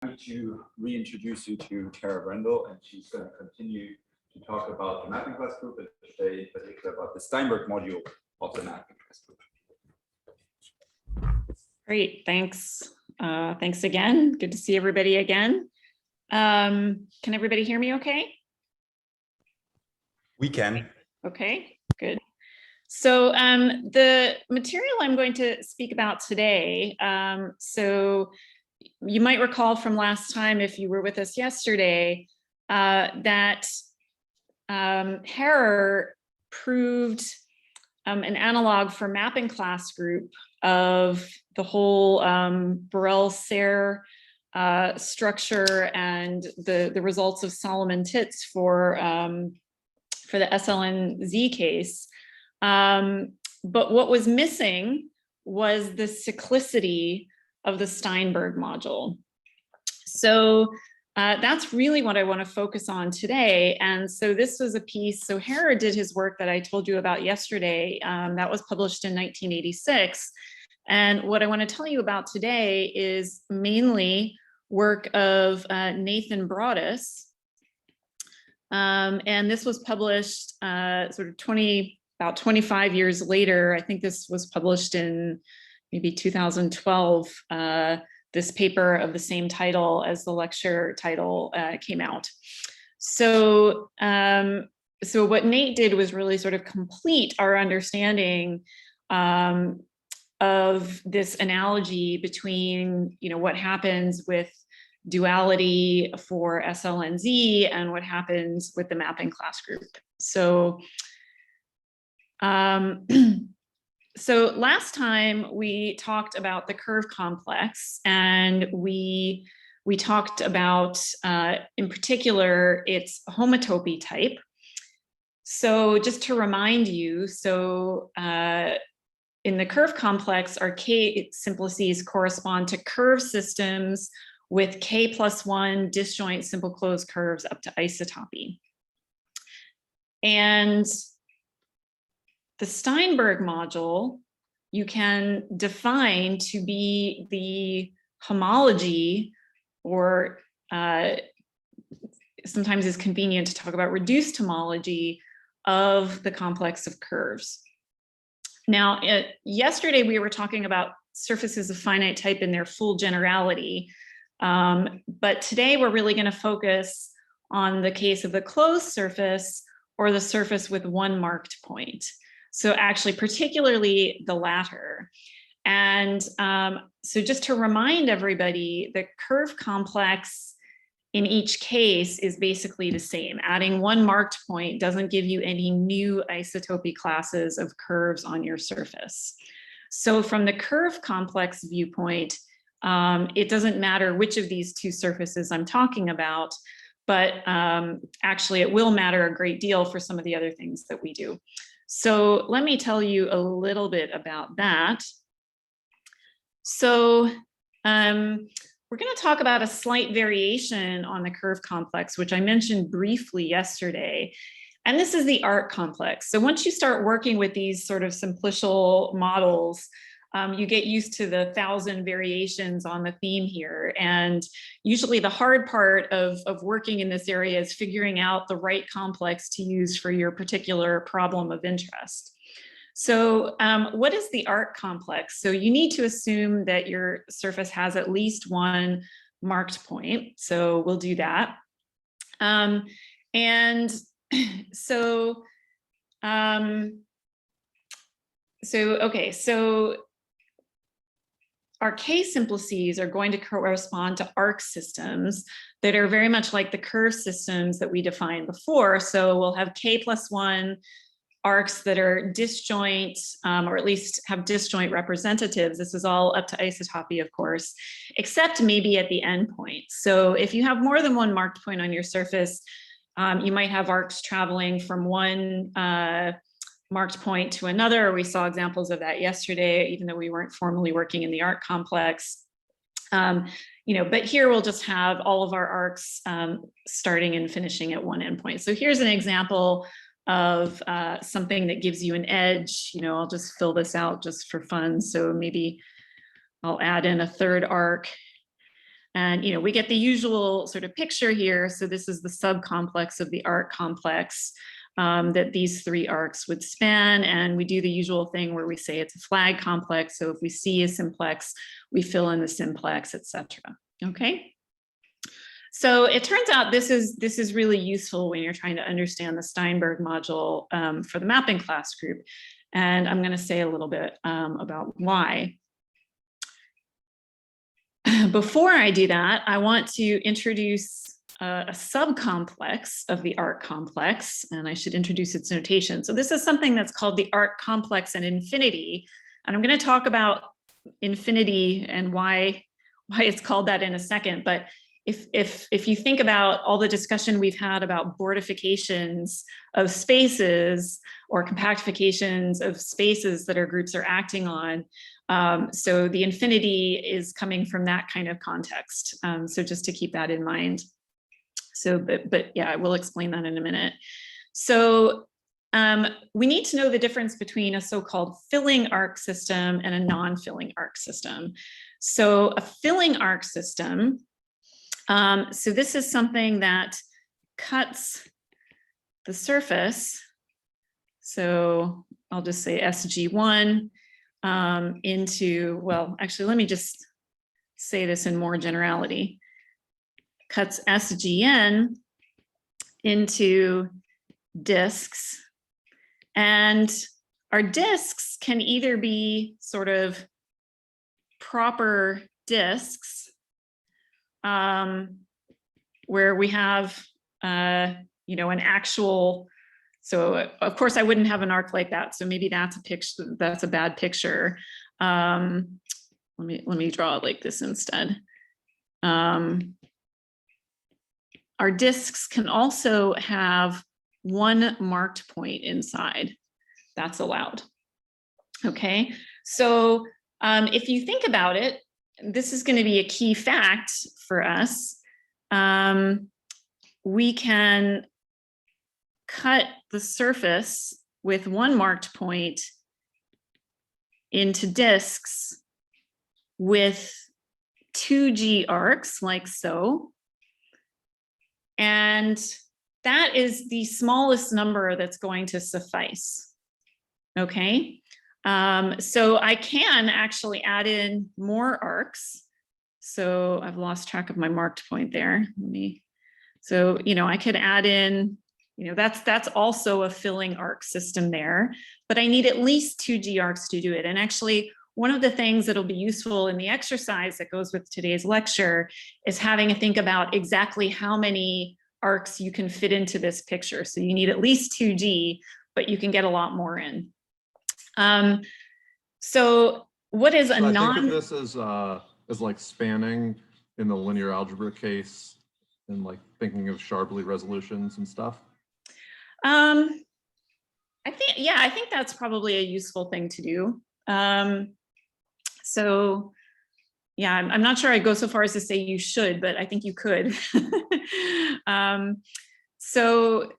to reintroduce you to Tara Brendle, and she's going to continue to talk about the mapping class group, and today in particular about the Steinberg module of the mapping class group. Great, thanks. Thanks again. Good to see everybody again. Can everybody hear me okay? We can. Okay, good. So the material I'm going to speak about today, so you might recall from last time, if you were with us yesterday, that Harrer proved an analog for mapping class group of the whole Borel-Serre structure and the results of Solomon-Titz for the SLNZ case. But what was missing was the cyclicity of the Steinberg module. So that's really what I want to focus on today. And so this was a piece, so Harrer did his work that I told you about yesterday, that was published in 1986. And what I want to tell you about today is mainly work of Nathan Broadus. And this was published sort of about 25 years later. I think this was published in maybe 2012. This paper of the same title as the lecture title came out. So, so what Nate did was really sort of complete our understanding of this analogy between, what happens with duality for SLNZ and what happens with the mapping class group. So, so last time we talked about the curve complex, and we talked about, in particular, its homotopy type. So just to remind you, so in the curve complex, our K simplices correspond to curve systems with K+1 disjoint simple closed curves up to isotopy. And the Steinberg module, you can define to be the homology, or sometimes it's convenient to talk about reduced homology of the complex of curves. Now, yesterday we were talking about surfaces of finite type in their full generality, but today we're really going to focus on the case of the closed surface or the surface with one marked point. So actually, particularly the latter. And so just to remind everybody, the curve complex in each case is basically the same. Adding one marked point doesn't give you any new isotopy classes of curves on your surface. So from the curve complex viewpoint, it doesn't matter which of these two surfaces I'm talking about, but actually it will matter a great deal for some of the other things that we do. So let me tell you a little bit about that. So we're going to talk about a slight variation on the curve complex, which I mentioned briefly yesterday. And this is the arc complex. So once you start working with these sort of simplicial models, you get used to the 1,000 variations on the theme here. And usually the hard part of working in this area is figuring out the right complex to use for your particular problem of interest. So what is the arc complex? So you need to assume that your surface has at least one marked point. So we'll do that. And so, okay, so our K simplices are going to correspond to arc systems that are very much like the curve systems that we defined before. So we'll have K+1 arcs that are disjoint, or at least have disjoint representatives. This is all up to isotopy, of course, except maybe at the endpoint. So if you have more than one marked point on your surface, you might have arcs traveling from one marked point to another. We saw examples of that yesterday, even though we weren't formally working in the arc complex. But here we'll just have all of our arcs starting and finishing at one endpoint. So here's an example of something that gives you an edge. I'll just fill this out just for fun. So maybe I'll add in a third arc. And, we get the usual sort of picture here. So this is the subcomplex of the arc complex that these three arcs would span. And we do the usual thing where we say it's a flag complex. So if we see a simplex, we fill in the simplex, etc. Okay. So it turns out this is really useful when you're trying to understand the Steinberg module for the mapping class group. And I'm going to say a little bit about why. Before I do that, I want to introduce a subcomplex of the arc complex, and I should introduce its notation. So this is something that's called the arc complex and infinity. And I'm going to talk about infinity and why it's called that in a second. But if you think about all the discussion we've had about boardifications of spaces or compactifications of spaces that our groups are acting on, so the infinity is coming from that kind of context. So just to keep that in mind. So, but yeah, I will explain that in a minute. So we need to know the difference between a so-called filling arc system and a non-filling arc system. So a filling arc system, so this is something that cuts the surface. So I'll just say SG1 into, well, actually, let me just say this in more generality. Cuts SGN into disks. And our disks can either be sort of proper disks, where we have, an actual, so of course I wouldn't have an arc like that. So maybe that's a picture, that's a bad picture. Let me draw it like this instead. Our disks can also have one marked point inside. That's allowed. Okay, so if you think about it, this is going to be a key fact for us. We can cut the surface with one marked point into disks with 2G arcs, like so. And that is the smallest number that's going to suffice. Okay, so I can actually add in more arcs. So I've lost track of my marked point there. So I could add in, that's also a filling arc system there, but I need at least 2G arcs to do it. And actually, one of the things that'll be useful in the exercise that goes with today's lecture is having a think about exactly how many arcs you can fit into this picture. So you need at least 2G, but you can get a lot more in. So what is a non? I think of this as like spanning in the linear algebra case and like thinking of Sharpley resolutions and stuff. I think that's probably a useful thing to do. So yeah, I'm not sure I'd go so far as to say you should, but I think you could. So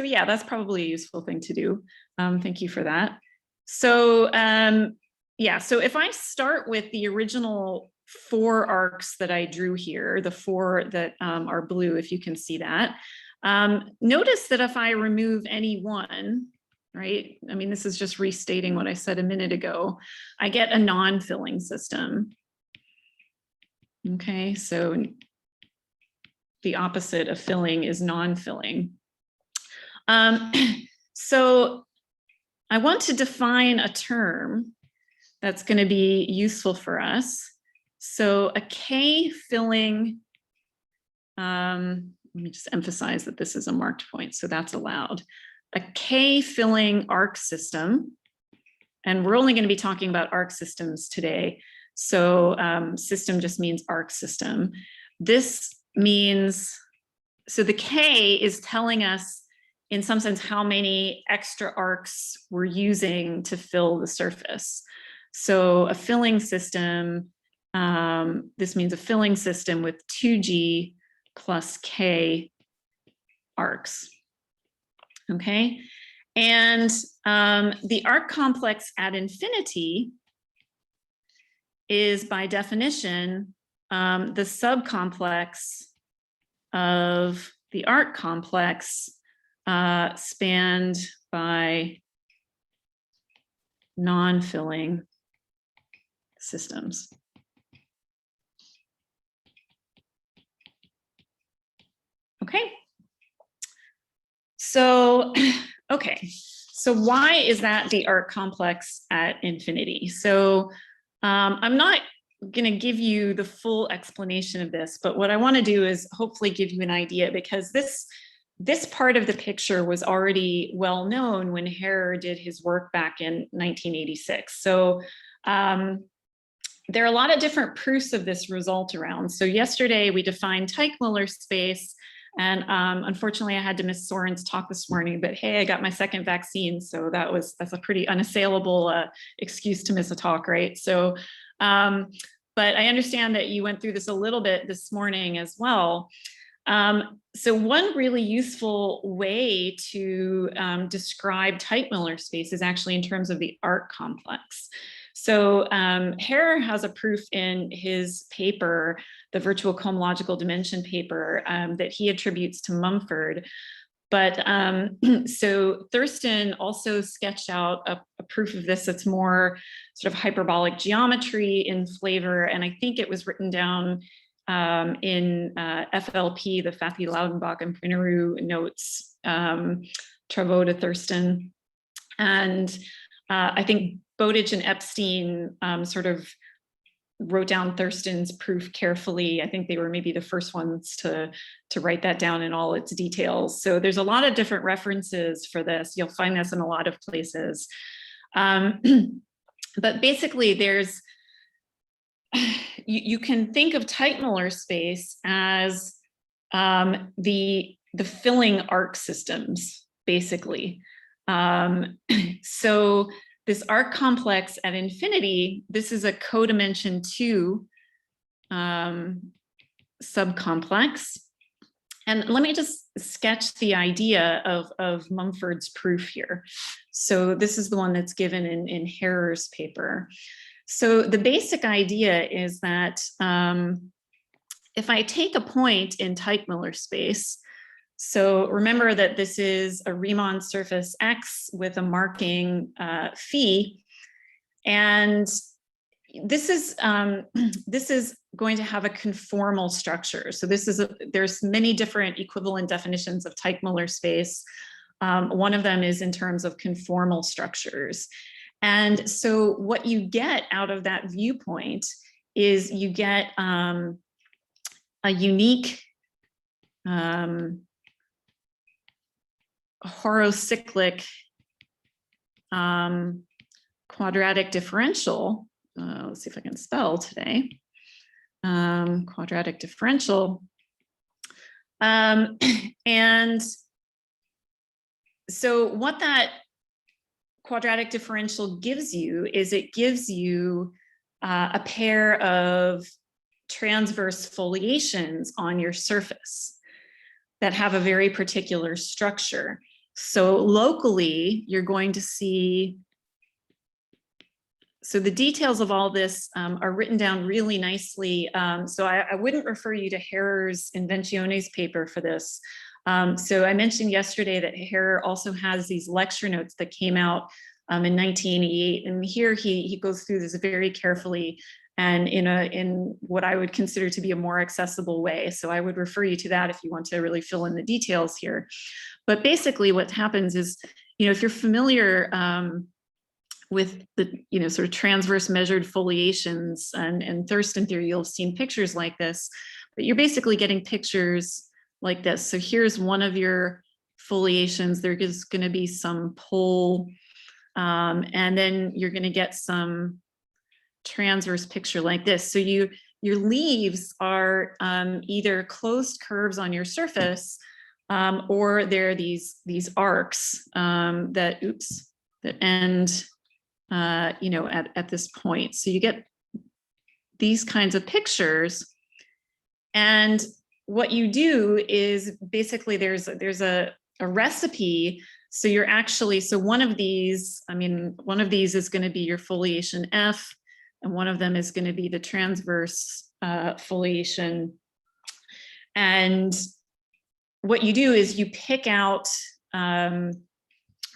yeah, that's probably a useful thing to do. Thank you for that. So yeah, so if I start with the original 4 arcs that I drew here, the 4 that are blue, if you can see that, notice that if I remove any one, right? I mean, this is just restating what I said a minute ago. I get a non-filling system. Okay, so the opposite of filling is non-filling. So I want to define a term that's going to be useful for us. So a K-filling, let me just emphasize that this is a marked point, so that's allowed. A K-filling arc system, and we're only going to be talking about arc systems today. So system just means arc system. This means, so the K is telling us in some sense how many extra arcs we're using to fill the surface. So a filling system, this means a filling system with 2G plus K arcs. Okay, and the arc complex at infinity is by definition the subcomplex of the arc complex spanned by non-filling systems. Okay. So, okay. So why is that the arc complex at infinity? So I'm not going to give you the full explanation of this, but what I want to do is hopefully give you an idea, because this part of the picture was already well known when Harrer did his work back in 1986. So there are a lot of different proofs of this result around. So yesterday we defined Teichmuller space, and unfortunately I had to miss Soren's talk this morning, but hey, I got my second vaccine. So that's a pretty unassailable excuse to miss a talk, right? So, but I understand that you went through this a little bit this morning as well. So one really useful way to describe Teichmuller space is actually in terms of the arc complex. So Harrer has a proof in his paper, the virtual cohomological dimension paper, that he attributes to Mumford. But so Thurston also sketched out a proof of this that's more sort of hyperbolic geometry in flavor. And I think it was written down in FLP, the Fathy-Laudenbach and Prinneru notes, Travaux to Thurston. And I think Bowditch and Epstein sort of wrote down Thurston's proof carefully. I think they were maybe the first ones to write that down in all its details. So there's a lot of different references for this. You'll find this in a lot of places. But basically there's, you can think of Teichmuller space as the filling arc systems, basically. So this arc complex at infinity, this is a codimension 2 subcomplex. And let me just sketch the idea of Mumford's proof here. So this is the one that's given in Harrer's paper. So the basic idea is that if I take a point in Teichmuller space, so remember that this is a Riemann surface X with a marking phi, and this is going to have a conformal structure. So there's many different equivalent definitions of Teichmuller space. One of them is in terms of conformal structures. And so what you get out of that viewpoint is you get a unique horocyclic quadratic differential. Let's see if I can spell today. Quadratic differential. And so what that quadratic differential gives you is it gives you a pair of transverse foliations on your surface that have a very particular structure. So locally, you're going to see, so the details of all this are written down really nicely. So I wouldn't refer you to Harrer's Inventiones paper for this. So I mentioned yesterday that Harrer also has these lecture notes that came out in 1988. And here he goes through this very carefully and in what I would consider to be a more accessible way. So I would refer you to that if you want to really fill in the details here. But basically what happens is, if you're familiar with the, sort of transverse measured foliations and Thurston theory, you'll have seen pictures like this, but you're basically getting pictures like this. So here's one of your foliations. There is going to be some pole, and then you're going to get some transverse picture like this. So your leaves are either closed curves on your surface, or they're these arcs that end, at this point. So you get these kinds of pictures, and what you do is basically there's a recipe. So you're actually, so one of these is going to be your foliation F, and one of them is going to be the transverse foliation. And what you do is you pick out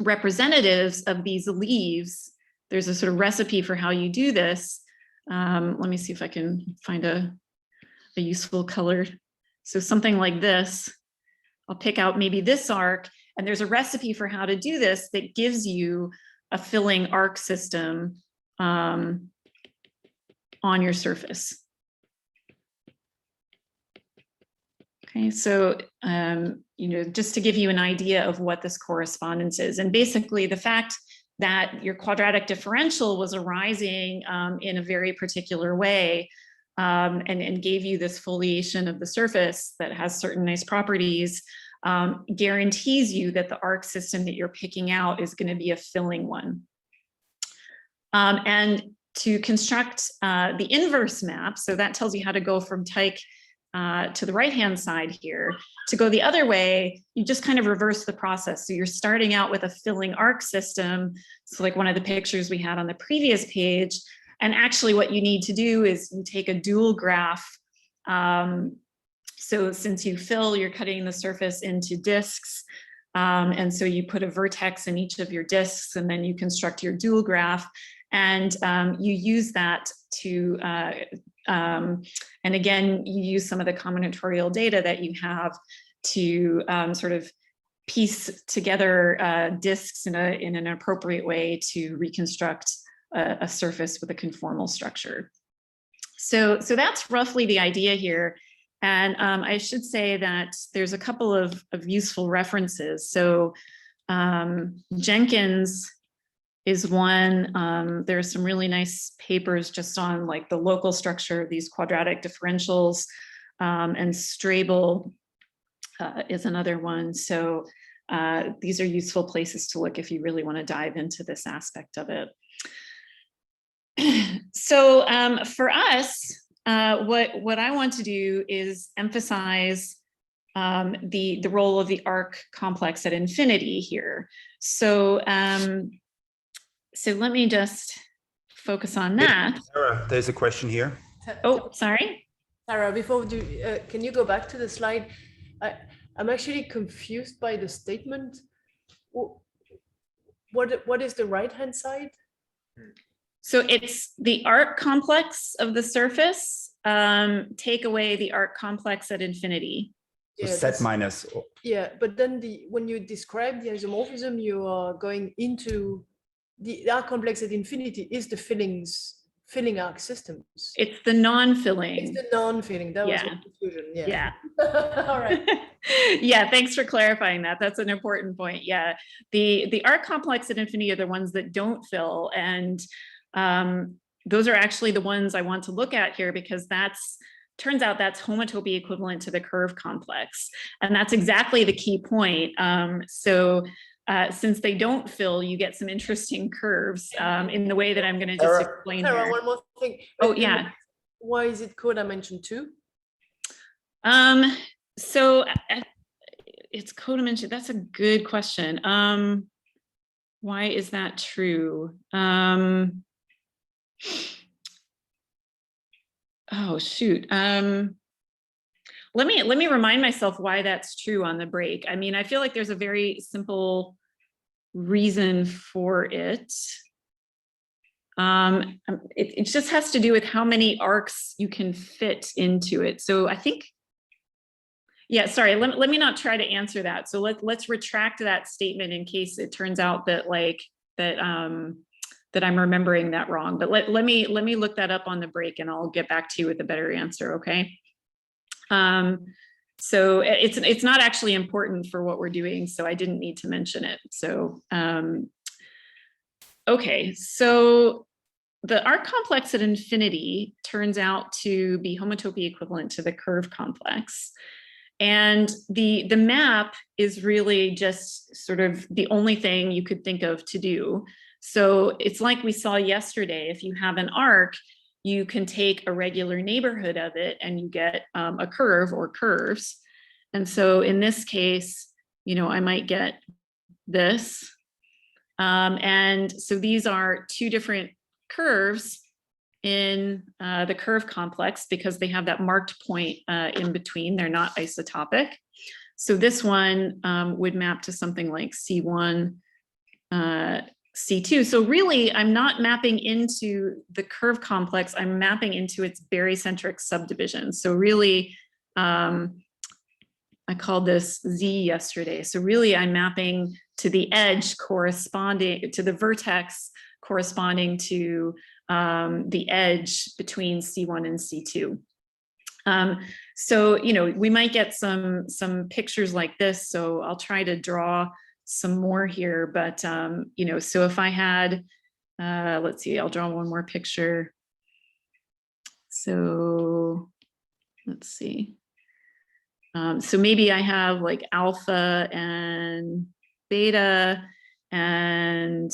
representatives of these leaves. There's a sort of recipe for how you do this. Let me see if I can find a useful color. So something like this, I'll pick out maybe this arc, and there's a recipe for how to do this that gives you a filling arc system on your surface. Okay, so just to give you an idea of what this correspondence is, and basically the fact that your quadratic differential was arising in a very particular way and gave you this foliation of the surface that has certain nice properties, guarantees you that the arc system that you're picking out is going to be a filling one. And to construct the inverse map, so that tells you how to go from Tyche to the right-hand side here. To go the other way, you just kind of reverse the process. So you're starting out with a filling arc system. So like one of the pictures we had on the previous page. And actually what you need to do is you take a dual graph. So since you fill, you're cutting the surface into disks. And so you put a vertex in each of your disks, and then you construct your dual graph. And you use that to, and again, you use some of the combinatorial data that you have to sort of piece together disks in an appropriate way to reconstruct a surface with a conformal structure. So that's roughly the idea here. And I should say that there's a couple of useful references. So Jenkins is one. There are some really nice papers just on like the local structure of these quadratic differentials, and Strabel is another one. So these are useful places to look if you really want to dive into this aspect of it. So for us, what I want to do is emphasize the role of the arc complex at infinity here. So so let me just focus on that. Sarah, there's a question here. Oh, sorry. Sarah, before we do, can you go back to the slide? I'm actually confused by the statement. What is the right-hand side? So it's the arc complex of the surface, take away the arc complex at infinity. So Yeah, Z minus. yeah, but then when you describe the isomorphism, you are going into the arc complex at infinity is the filling arc systems. It's the non-filling. It's the non-filling. That was Yeah. my confusion. Yeah. Yeah. All right. Yeah, thanks for clarifying that. That's an important point. Yeah, the arc complex at infinity are the ones that don't fill, and those are actually the ones I want to look at here, because turns out that's homotopy equivalent to the curve complex, and that's exactly the key point. Since they don't fill, you get some interesting curves in the way that I'm going to just explain Sarah, here. one more thing. Oh yeah. Why is it codimension 2? So it's codimension. That's a good question. Why is that true? Oh shoot. Let me remind myself why that's true on the break. I mean, I feel like there's a very simple reason for it. It just has to do with how many arcs you can fit into it. So I think, yeah, sorry, let me not try to answer that. So let's retract that statement in case it turns out that that I'm remembering that wrong. But let me look that up on the break, and I'll get back to you with a better answer, okay? So it's not actually important for what we're doing, so I didn't need to mention it. So, okay, so the arc complex at infinity turns out to be homotopy equivalent to the curve complex. And the map is really just sort of the only thing you could think of to do. So it's like we saw yesterday. If you have an arc, you can take a regular neighborhood of it and you get a curve or curves. And so in this case, I might get this. And so these are two different curves in the curve complex because they have that marked point in between. They're not isotopic. So this one would map to something like C1, C2. So really, I'm not mapping into the curve complex. I'm mapping into its barycentric subdivision. So really, I called this Z yesterday. So really, I'm mapping to the edge corresponding to the vertex corresponding to the edge between C1 and C2. So, you know, we might get some pictures like this. So I'll try to draw some more here, but, you know, so if I had, let's see, I'll draw one more picture. So let's see. So maybe I have like alpha and beta, and,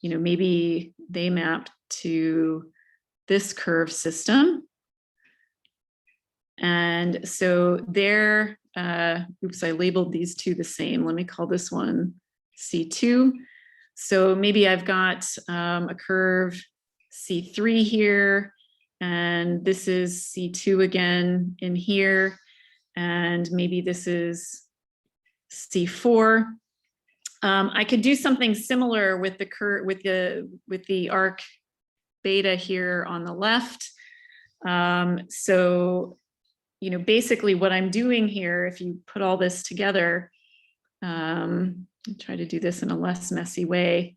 you know, maybe they map to this curve system. And so they're, oops, I labeled these two the same. Let me call this one C2. So maybe I've got a curve C3 here, and this is C2 again in here, and maybe this is C4. I could do something similar with the curve with the arc beta here on the left. So, you know, basically what I'm doing here, if you put all this together, I'll try to do this in a less messy way.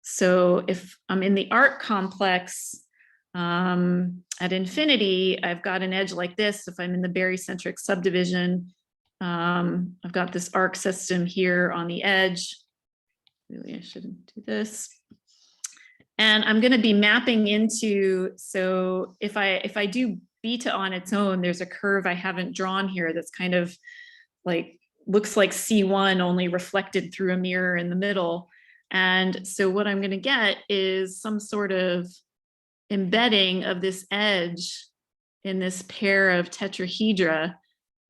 So if I'm in the arc complex at infinity, I've got an edge like this. If I'm in the barycentric subdivision, I've got this arc system here on the edge. Really, I shouldn't do this. And I'm going to be mapping into, so if I do beta on its own, there's a curve I haven't drawn here that's kind of like, looks like C1 only reflected through a mirror in the middle. And so what I'm going to get is some sort of embedding of this edge in this pair of tetrahedra,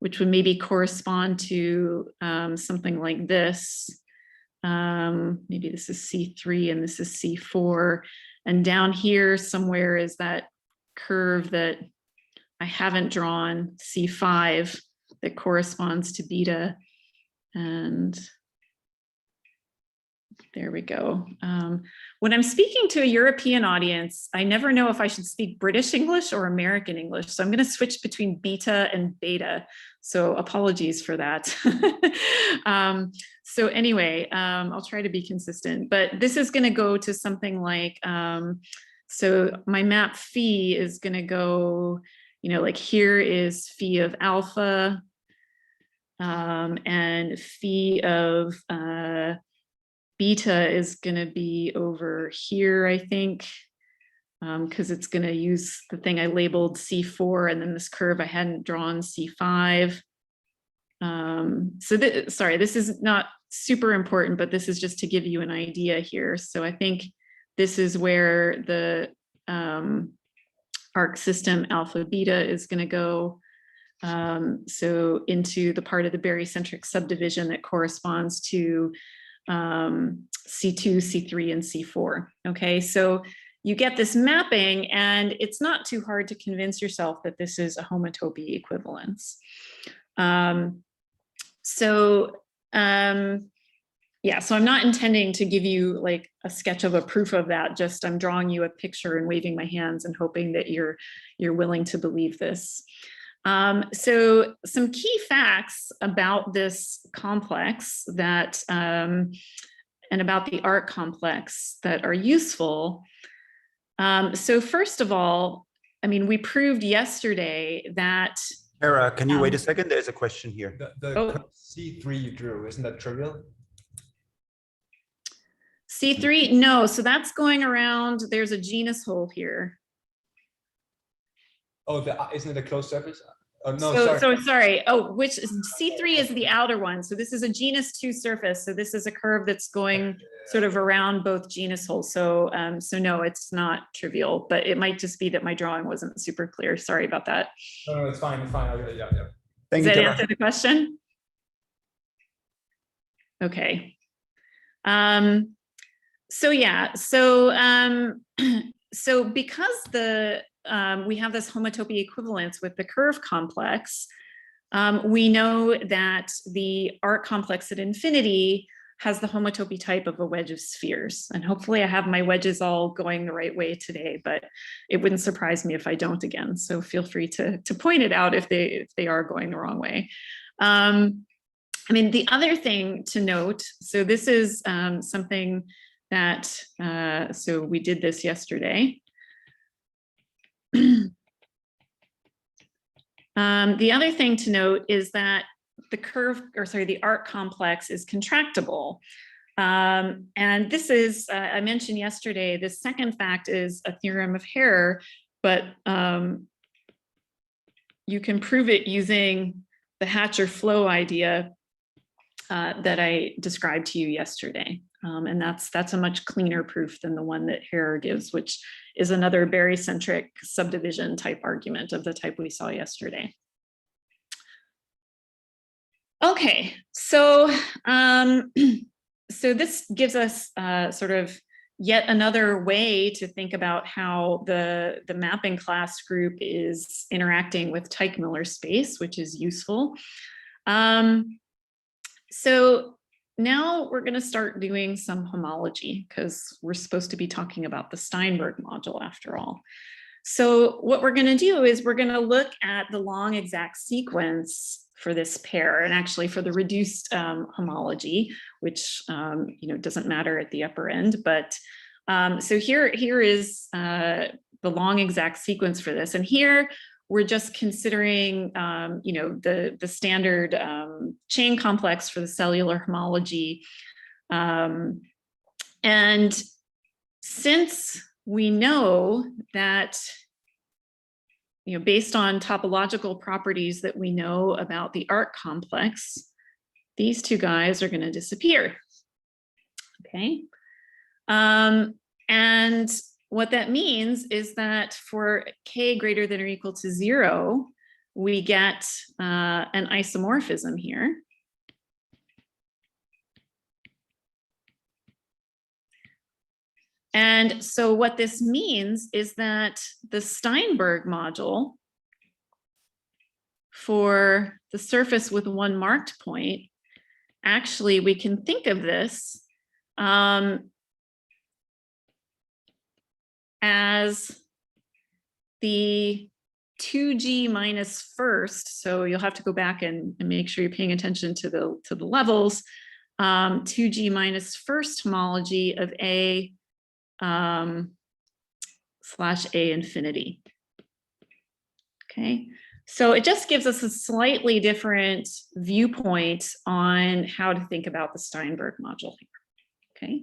which would maybe correspond to something like this. Maybe this is C3 and this is C4. And down here somewhere is that curve that I haven't drawn, C5, that corresponds to beta. And there we go. When I'm speaking to a European audience, I never know if I should speak British English or American English. So I'm going to switch between beta and beta. So apologies for that. So anyway, I'll try to be consistent, but this is going to go to something like, so my map phi is going to go, you know, like here is phi of alpha, and phi of beta is going to be over here, I think, because it's going to use the thing I labeled C4, and then this curve I hadn't drawn, C5. So sorry, this is not super important, but this is just to give you an idea here. So I think this is where the arc system alpha beta is going to go. So into the part of the barycentric subdivision that corresponds to C2, C3, and C4. Okay, so you get this mapping, and it's not too hard to convince yourself that this is a homotopy equivalence. Yeah, so I'm not intending to give you like a sketch of a proof of that, just I'm drawing you a picture and waving my hands and hoping that you're willing to believe this. So some key facts about this complex that, and about the arc complex that are useful. So first of all, I mean, we proved yesterday that. Tara, can you wait a second? There's a question here. The C3 you drew, isn't that trivial? C3, no, so that's going around, there's a genus hole here. Oh, isn't it a closed surface? Oh, no, sorry. Oh, which C3 is the outer one. So this is a genus 2 surface. So this is a curve that's going sort of around both genus holes. So, so no, it's not trivial, but it might just be that my drawing wasn't super clear. Sorry about that. No, it's fine. It's fine. Okay, yeah. Thank Does you, that Tara. answer the question? Okay. So yeah, so So because we have this homotopy equivalence with the curve complex, we know that the arc complex at infinity has the homotopy type of a wedge of spheres. And hopefully I have my wedges all going the right way today, but it wouldn't surprise me if I don't again. So feel free to point it out if they are going the wrong way. I mean, the other thing to note, so this is something that, so we did this yesterday. The other thing to note is that the arc complex is contractible. And this is, I mentioned yesterday, the second fact is a theorem of Hare, but you can prove it using the Hatcher flow idea that I described to you yesterday. And that's a much cleaner proof than the one that Hare gives, which is another barycentric subdivision type argument of the type we saw yesterday. Okay, so so this gives us sort of yet another way to think about how the mapping class group is interacting with Teichmüller space, which is useful. So now we're going to start doing some homology because we're supposed to be talking about the Steinberg module after all. So what we're going to do is we're going to look at the long exact sequence for this pair, and actually for the reduced homology, which doesn't matter at the upper end. But so here is the long exact sequence for this, and here we're just considering the standard chain complex for the cellular homology, and since we know that, based on topological properties that we know about the arc complex, these two guys are going to disappear. Okay. And what that means is that for k greater than or equal to 0, we get an isomorphism here. And so what this means is that the Steinberg module for the surface with one marked point, actually we can think of this as the 2g minus first. So you'll have to go back and make sure you're paying attention to the levels. 2g minus first homology of A slash A infinity. Okay, so it just gives us a slightly different viewpoint on how to think about the Steinberg module here. Okay,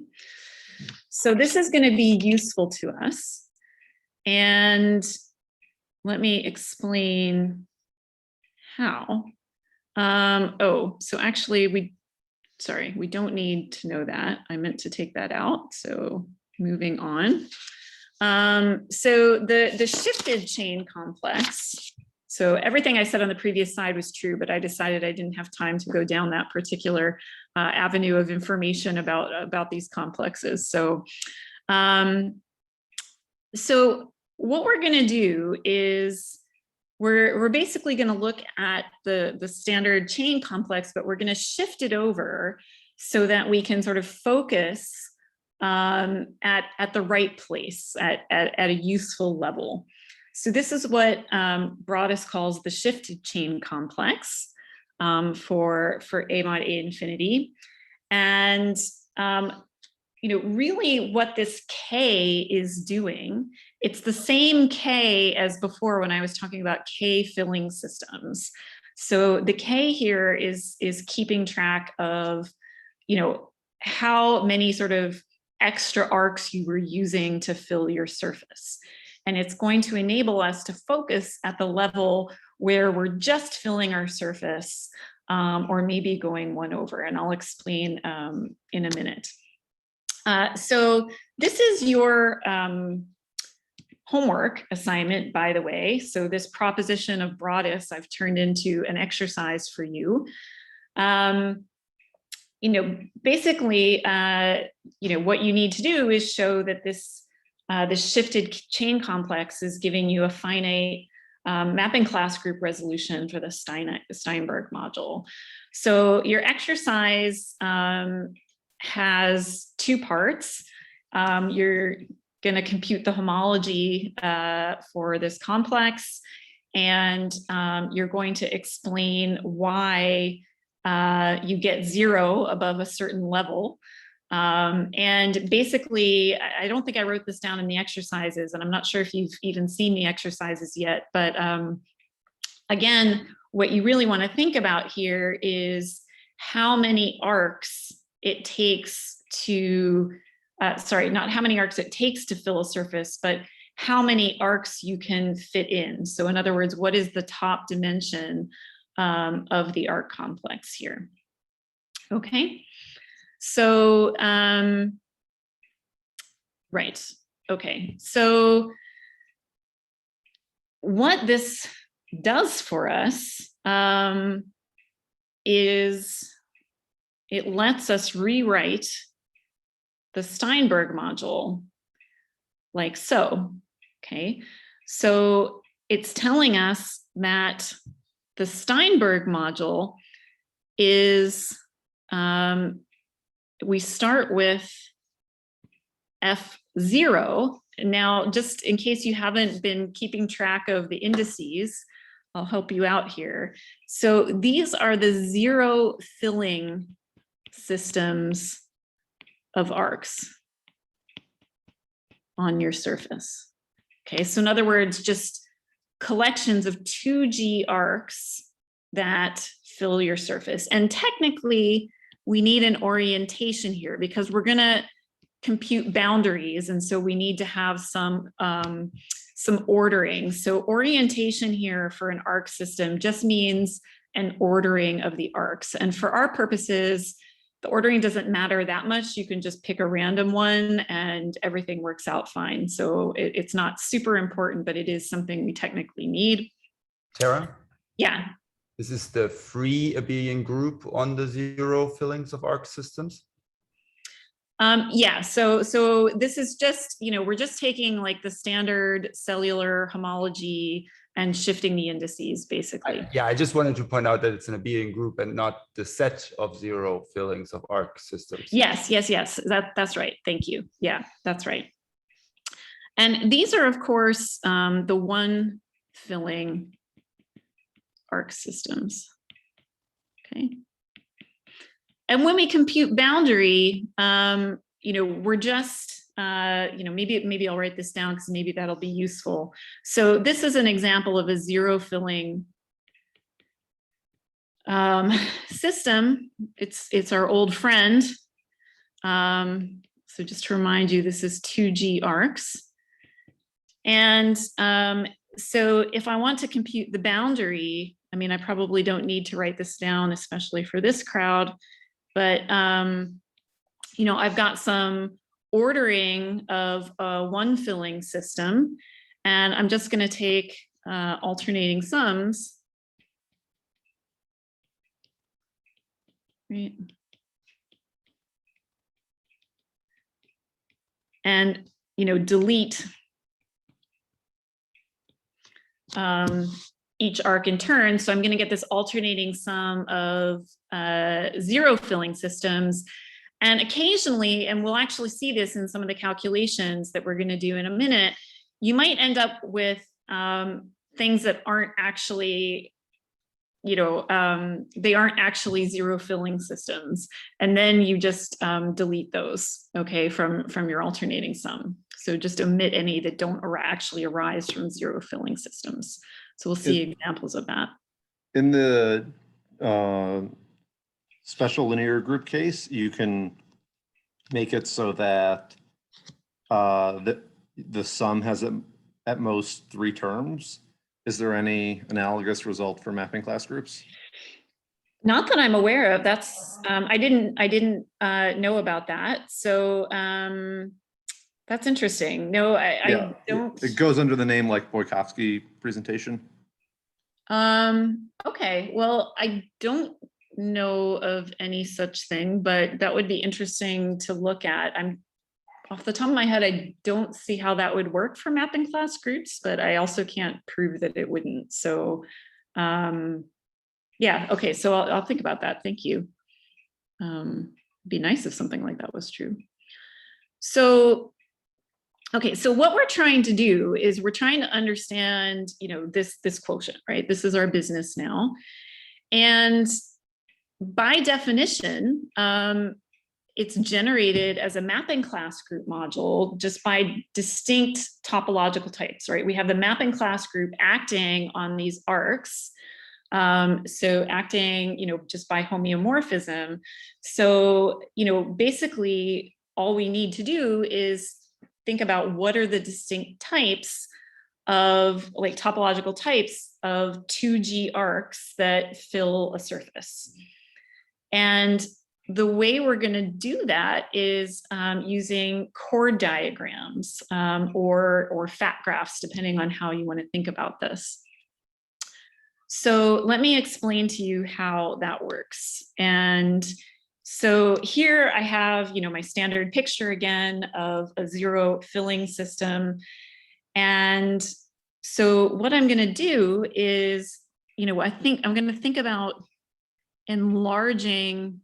so this is going to be useful to us, and let me explain how. So actually we don't need to know that. I meant to take that out. So moving on. So the shifted chain complex. So everything I said on the previous slide was true, but I decided I didn't have time to go down that particular avenue of information about these complexes. So, so what we're going to do is we're basically going to look at the standard chain complex, but we're going to shift it over so that we can sort of focus at the right place, at a useful level. So this is what Broadus calls the shifted chain complex for A mod A infinity. And really what this K is doing, it's the same K as before when I was talking about K filling systems. So the K here is keeping track of, how many sort of extra arcs you were using to fill your surface. And it's going to enable us to focus at the level where we're just filling our surface or maybe going one over. And I'll explain in a minute. So this is your homework assignment, by the way. So this proposition of Broadus I've turned into an exercise for you. Basically, what you need to do is show that this the shifted chain complex is giving you a finite mapping class group resolution for the Steinberg module. So your exercise has two parts. You're going to compute the homology for this complex, and you're going to explain why you get 0 above a certain level. And basically, I don't think I wrote this down in the exercises, and I'm not sure if you've even seen the exercises yet, but again, what you really want to think about here is how many arcs it takes to, sorry, not how many arcs it takes to fill a surface, but how many arcs you can fit in. So in other words, what is the top dimension of the arc complex here? Okay. So, right, okay. So what this does for us is it lets us rewrite the Steinberg module like so, okay? So it's telling us that the Steinberg module is, we start with F0. Now, just in case you haven't been keeping track of the indices, I'll help you out here. So these are the 0 filling systems of arcs on your surface. Okay, so in other words, just collections of 2G arcs that fill your surface. And technically, we need an orientation here because we're going to compute boundaries, and so we need to have some ordering. So orientation here for an arc system just means an ordering of the arcs. And for our purposes, the ordering doesn't matter that much. You can just pick a random one and everything works out fine. So it's not super important, but it is something we technically need. Tara? Yeah. This is the free abelian group on the 0 fillings of arc systems? Yeah, so this is just, you know, we're just taking like the standard cellular homology and shifting the indices, basically. Yeah, I just wanted to point out that it's an abelian group and not the set of 0 fillings of arc systems. Yes, that's right. Thank you. Yeah, that's right. And these are, of course, the one filling arc systems. Okay. And when we compute boundary, you know, we're just, you know, maybe I'll write this down because maybe that'll be useful. So this is an example of a 0 filling system. It's our old friend. So just to remind you, this is 2G arcs. And so if I want to compute the boundary, I mean, I probably don't need to write this down, especially for this crowd, but, you know, I've got some ordering of a one filling system, and I'm just going to take alternating sums. Right. And, you know, delete each arc in turn. So I'm going to get this alternating sum of 0 filling systems. And occasionally, and we'll actually see this in some of the calculations that we're going to do in a minute, you might end up with things that aren't actually, you know, they aren't actually 0 filling systems. And then you just delete those, okay, from your alternating sum. So just omit any that don't actually arise from 0 filling systems. So we'll see examples of that. In the special linear group case, you can make it so that the sum has at most 3 terms. Is there any analogous result for mapping class groups? Not that I'm aware of. That's I didn't know about that. So that's interesting. No, I don't. It goes under the name like Boykovsky presentation. Okay, well, I don't know of any such thing, but that would be interesting to look at. off the top of my head, I don't see how that would work for mapping class groups, but I also can't prove that it wouldn't. So yeah, okay, so I'll think about that. Thank you. It'd be nice if something like that was true. So, okay, so what we're trying to do is we're trying to understand, you know, this quotient, right? This is our business now. And by definition, it's generated as a mapping class group module just by distinct topological types, right? We have the mapping class group acting on these arcs. So acting, you know, just by homeomorphism. So, you know, basically all we need to do is think about what are the distinct types of, like, topological types of 2G arcs that fill a surface. And the way we're going to do that is using chord diagrams or fat graphs, depending on how you want to think about this. So let me explain to you how that works. And so here I have, you know, my standard picture again of a zero filling system. And so what I'm going to do is, you know, I think I'm going to think about enlarging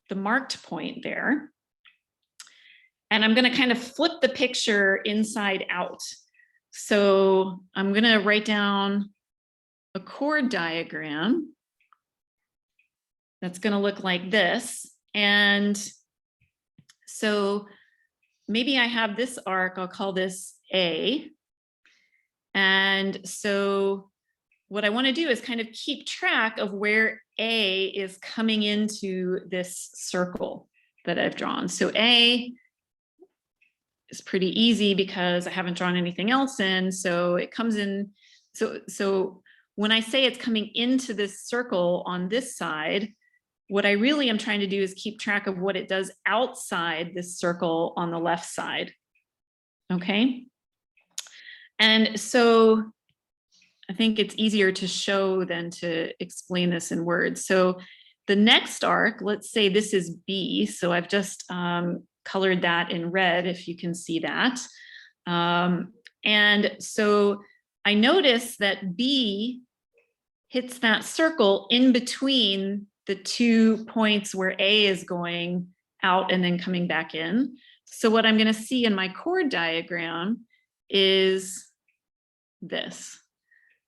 the marked point there. And I'm going to kind of flip the picture inside out. So I'm going to write down a chord diagram that's going to look like this. And so maybe I have this arc, I'll call this A. And so what I want to do is kind of keep track of where A is coming into this circle that I've drawn. So A is pretty easy because I haven't drawn anything else in. So it comes in. So when I say it's coming into this circle on this side, what I really am trying to do is keep track of what it does outside this circle on the left side. Okay. And so I think it's easier to show than to explain this in words. So the next arc, let's say this is B. So I've just colored that in red, if you can see that. And so I notice that B hits that circle in between the 2 points where A is going out and then coming back in. So what I'm going to see in my chord diagram is this.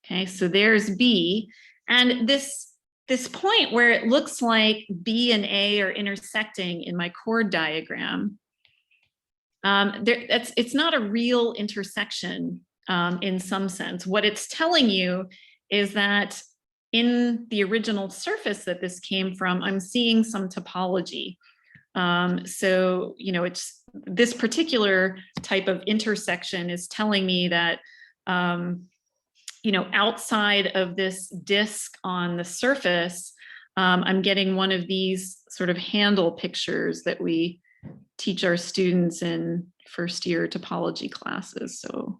Okay, so there's B, and this point where it looks like B and A are intersecting in my chord diagram, it's not a real intersection in some sense. What it's telling you is that in the original surface that this came from, I'm seeing some topology. So, you know, it's this particular type of intersection is telling me that, you know, outside of this disk on the surface, I'm getting one of these sort of handle pictures that we teach our students in first year topology classes. So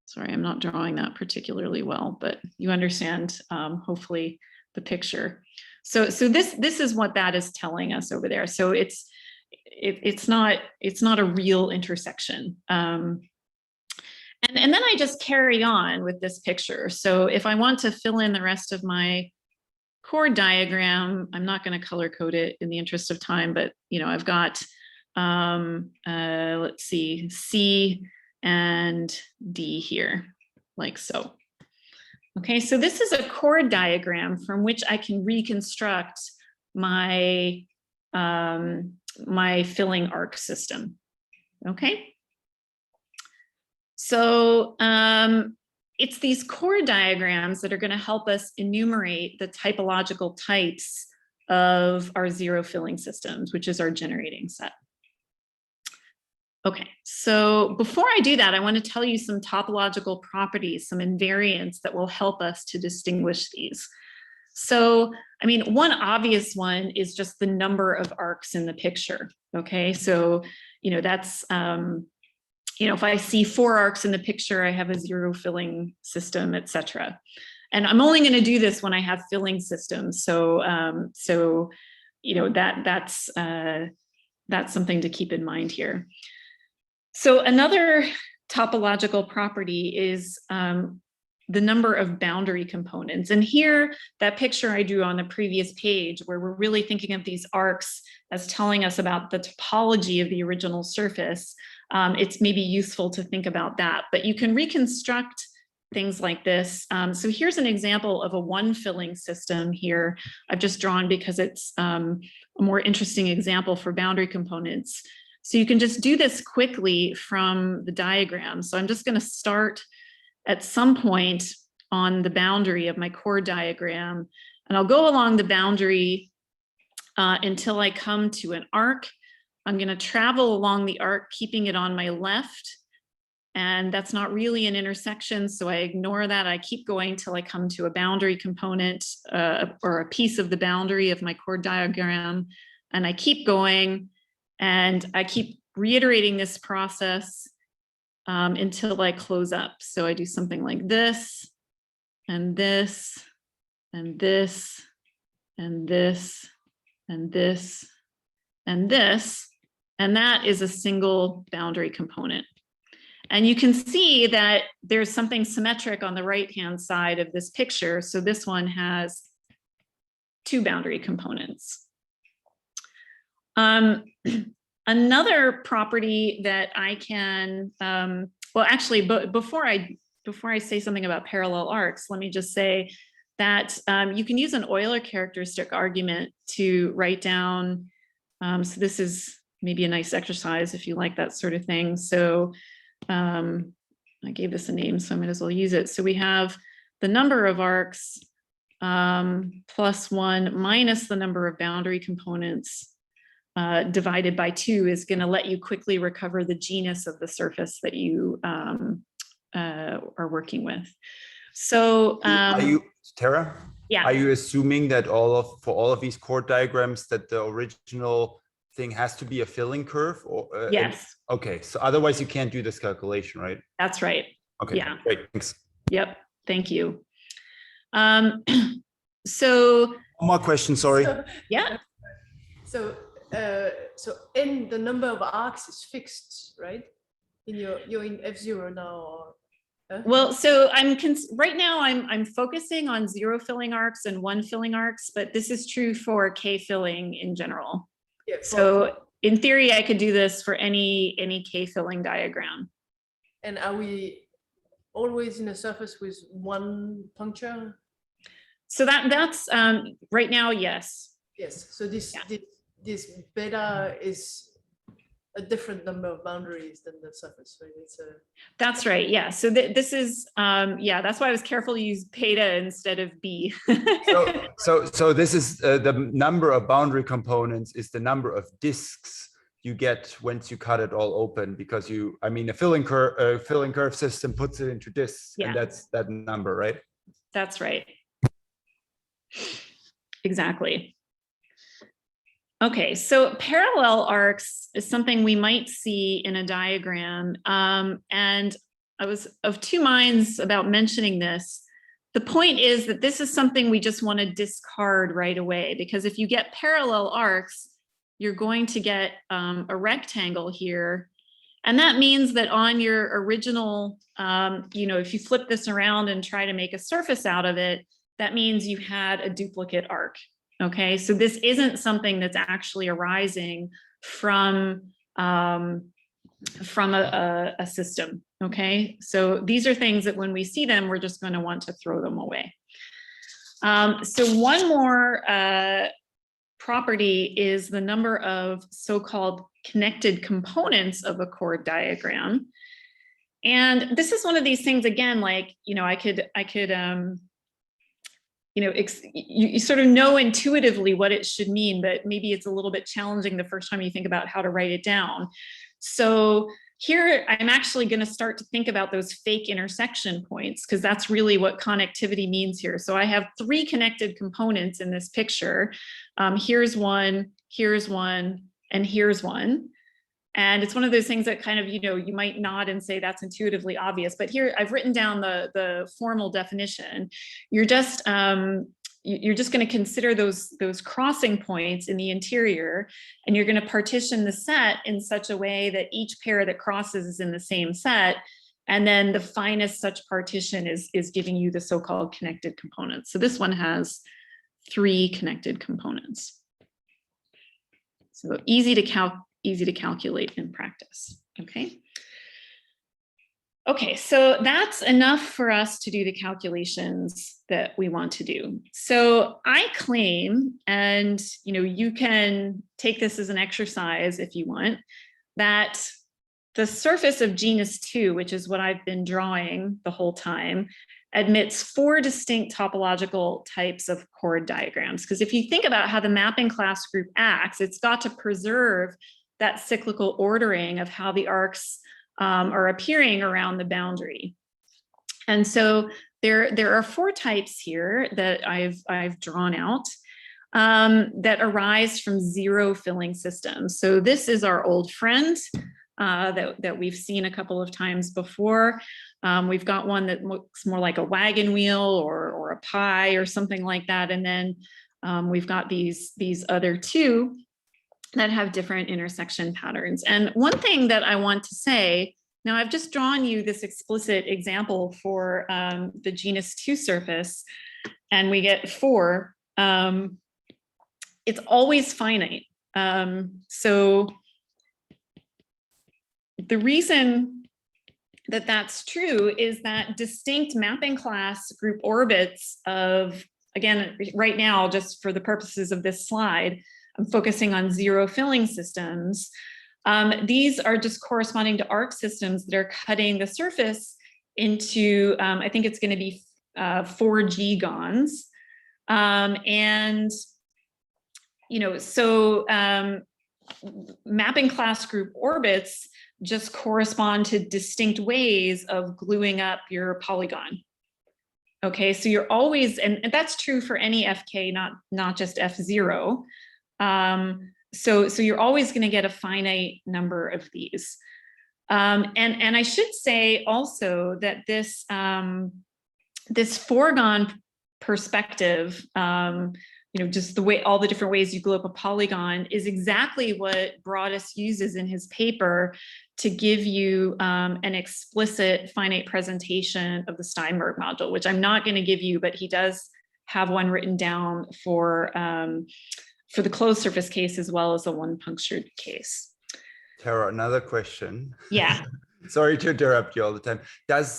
sorry, I'm not drawing that particularly well, but you understand, hopefully, the picture. So this is what that is telling us over there. So it's not a real intersection. And then I just carry on with this picture. So if I want to fill in the rest of my chord diagram, I'm not going to color code it in the interest of time, but you know, I've got let's see, C and D here, like so. Okay, so this is a chord diagram from which I can reconstruct my my filling arc system. Okay. So it's these chord diagrams that are going to help us enumerate the typological types of our zero filling systems, which is our generating set. Okay, so before I do that, I want to tell you some topological properties, some invariants that will help us to distinguish these. So, I mean, one obvious one is just the number of arcs in the picture. Okay, so, you know, that's, you know, if I see 4 arcs in the picture, I have a zero filling system, etc. And I'm only going to do this when I have filling systems. So, you know, that's something to keep in mind here. So another topological property is the number of boundary components. And here, that picture I drew on the previous page, where we're really thinking of these arcs as telling us about the topology of the original surface, it's maybe useful to think about that. But you can reconstruct things like this. So here's an example of a one filling system here. I've just drawn because it's a more interesting example for boundary components. So you can just do this quickly from the diagram. So I'm just going to start at some point on the boundary of my chord diagram, and I'll go along the boundary until I come to an arc. I'm going to travel along the arc, keeping it on my left. And that's not really an intersection, so I ignore that. I keep going till I come to a boundary component or a piece of the boundary of my chord diagram. And I keep going, and I keep reiterating this process until I close up. So I do something like this, and this, and this, and this, and this, and this, and that is a single boundary component. And you can see that there's something symmetric on the right-hand side of this picture. So this one has two boundary components. Another property that I can, well, actually, before I say something about parallel arcs, let me just say that you can use an Euler characteristic argument to write down. So this is maybe a nice exercise if you like that sort of thing. So I gave this a name, so I might as well use it. So we have the number of arcs plus 1 minus the number of boundary components divided by 2 is going to let you quickly recover the genus of the surface that you are working with. So are you, Tara? Yeah. Are you assuming that for all of these chord diagrams that the original thing has to be a filling curve? Or yes. Okay, so otherwise you can't do this calculation, right? That's right. Okay, yeah. Great, thanks. Yep, thank you. So one more question, sorry. yeah. So n, the number of arcs is fixed, right? You're in F0 now. Or, well, so right now I'm focusing on 0 filling arcs and 1 filling arcs, but this is true for K filling in general. yeah, So in theory, I could do this for any K filling diagram. And are we always in a surface with one puncture? So that's right now, yes. Yes. So this beta is a different number of boundaries than the surface. So it's a. That's right. Yeah. So this is yeah. That's why I was careful to use beta instead of B. so this is the number of boundary components is the number of disks you get once you cut it all open, because a filling curve system puts it into disks, yeah. And that's that number, right? That's right. Exactly. Okay, so parallel arcs is something we might see in a diagram. And I was of two minds about mentioning this. The point is that this is something we just want to discard right away, because if you get parallel arcs, you're going to get a rectangle here. And that means that on your original, if you flip this around and try to make a surface out of it, that means you had a duplicate arc. Okay, so this isn't something that's actually arising from a system. Okay, so these are things that when we see them, we're just going to want to throw them away. So one more property is the number of so-called connected components of a chord diagram. And this is one of these things, again, like, I could you sort of know intuitively what it should mean, but maybe it's a little bit challenging the first time you think about how to write it down. So here, I'm actually going to start to think about those fake intersection points, because that's really what connectivity means here. So I have 3 connected components in this picture. Here's one, and here's one. And it's one of those things that kind of, you might nod and say that's intuitively obvious, but here I've written down the formal definition. You're just, you're just going to consider those crossing points in the interior, and you're going to partition the set in such a way that each pair that crosses is in the same set. And then the finest such partition is giving you the so-called connected components. So this one has 3 connected components. So easy to calculate in practice. Okay. Okay, so that's enough for us to do the calculations that we want to do. So I claim, and you can take this as an exercise if you want, that the surface of genus 2, which is what I've been drawing the whole time, admits 4 distinct topological types of chord diagrams. Because if you think about how the mapping class group acts, it's got to preserve that cyclical ordering of how the arcs are appearing around the boundary. And so there are 4 types here that I've drawn out that arise from zero filling systems. So this is our old friend that we've seen a couple of times before. We've got one that looks more like a wagon wheel or a pie or something like that. And then we've got these other 2 that have different intersection patterns. And one thing that I want to say, now I've just drawn you this explicit example for the genus 2 surface, and we get 4. It's always finite. So the reason that that's true is that distinct mapping class group orbits of, again, right now, just for the purposes of this slide, I'm focusing on zero filling systems. These are just corresponding to arc systems that are cutting the surface into, I think it's going to be 4 g-gons. Mapping class group orbits just correspond to distinct ways of gluing up your polygon. Okay, so you're always, and that's true for any FK, not just F0. So you're always going to get a finite number of these. And I should say also that this foregone perspective, just the way, all the different ways you glue up a polygon is exactly what Broadus uses in his paper to give you an explicit finite presentation of the Steinberg module, which I'm not going to give you, but he does have one written down for the closed surface case as well as the one punctured case. Tara, another question. Yeah. Sorry to interrupt you all the time. Does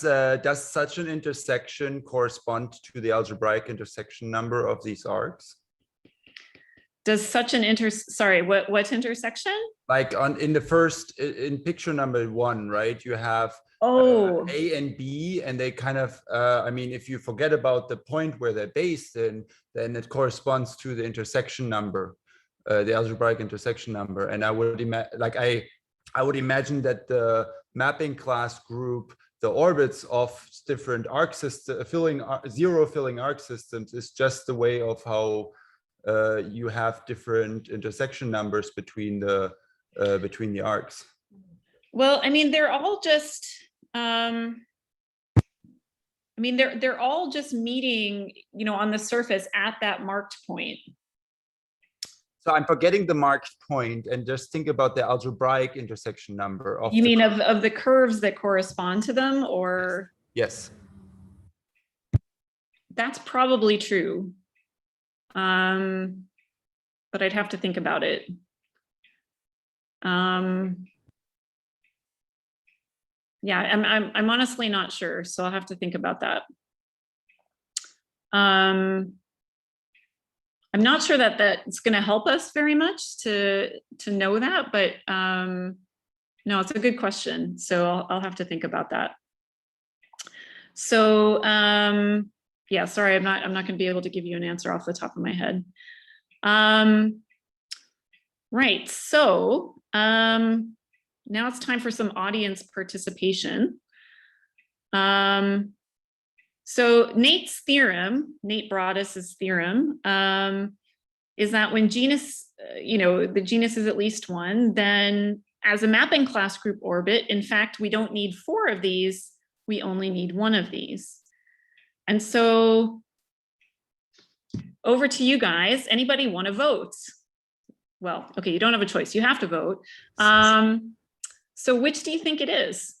such an intersection correspond to the algebraic intersection number of these arcs? Does such an what intersection? Like in picture number 1, right? You have A and B, and they kind of, if you forget about the point where they're based in, then it corresponds to the intersection number, the algebraic intersection number. And I would imagine that the mapping class group, the orbits of different arc system, zero filling arc systems, is just the way of how you have different intersection numbers between the arcs. Well, they're all just, they're all just meeting, on the surface at that marked point. So I'm forgetting the marked point and just think about the algebraic intersection number of. You mean of the curves that correspond to them, or? Yes. That's probably true. But I'd have to think about it. Yeah, I'm honestly not sure, so I'll have to think about that. I'm not sure that that's going to help us very much to know that, but no, it's a good question. So I'll have to think about that. So yeah, sorry, I'm not going to be able to give you an answer off the top of my head. Right, so now it's time for some audience participation. So Nate's theorem, Nate Broadus's theorem, is that when genus, the genus is at least 1, then as a mapping class group orbit, in fact, we don't need 4 of these, we only need 1 of these. And so over to you guys. Anybody want to vote? Well, okay, you don't have a choice. You have to vote. So which do you think it is?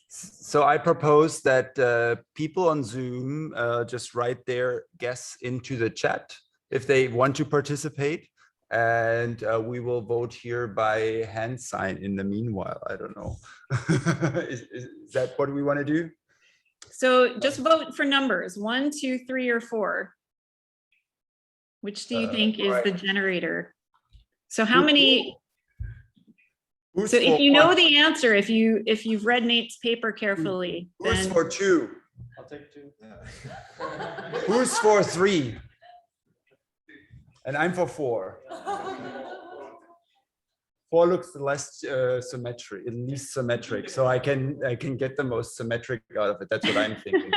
So I propose that people on Zoom just write their guess into the chat if they want to participate. And we will vote here by hand sign in the meanwhile. I don't know. Is that what we want to do? So just vote for numbers, 1, 2, 3, or 4. Which do you think is the generator? So how many? Who's So if for you know one? the answer, if you've read Nate's paper carefully, Who's then for 2? I'll take 2. Who's for 3? And I'm for 4. 4 looks less symmetric, at least symmetric. So I can get the most symmetric out of it. That's what I'm thinking.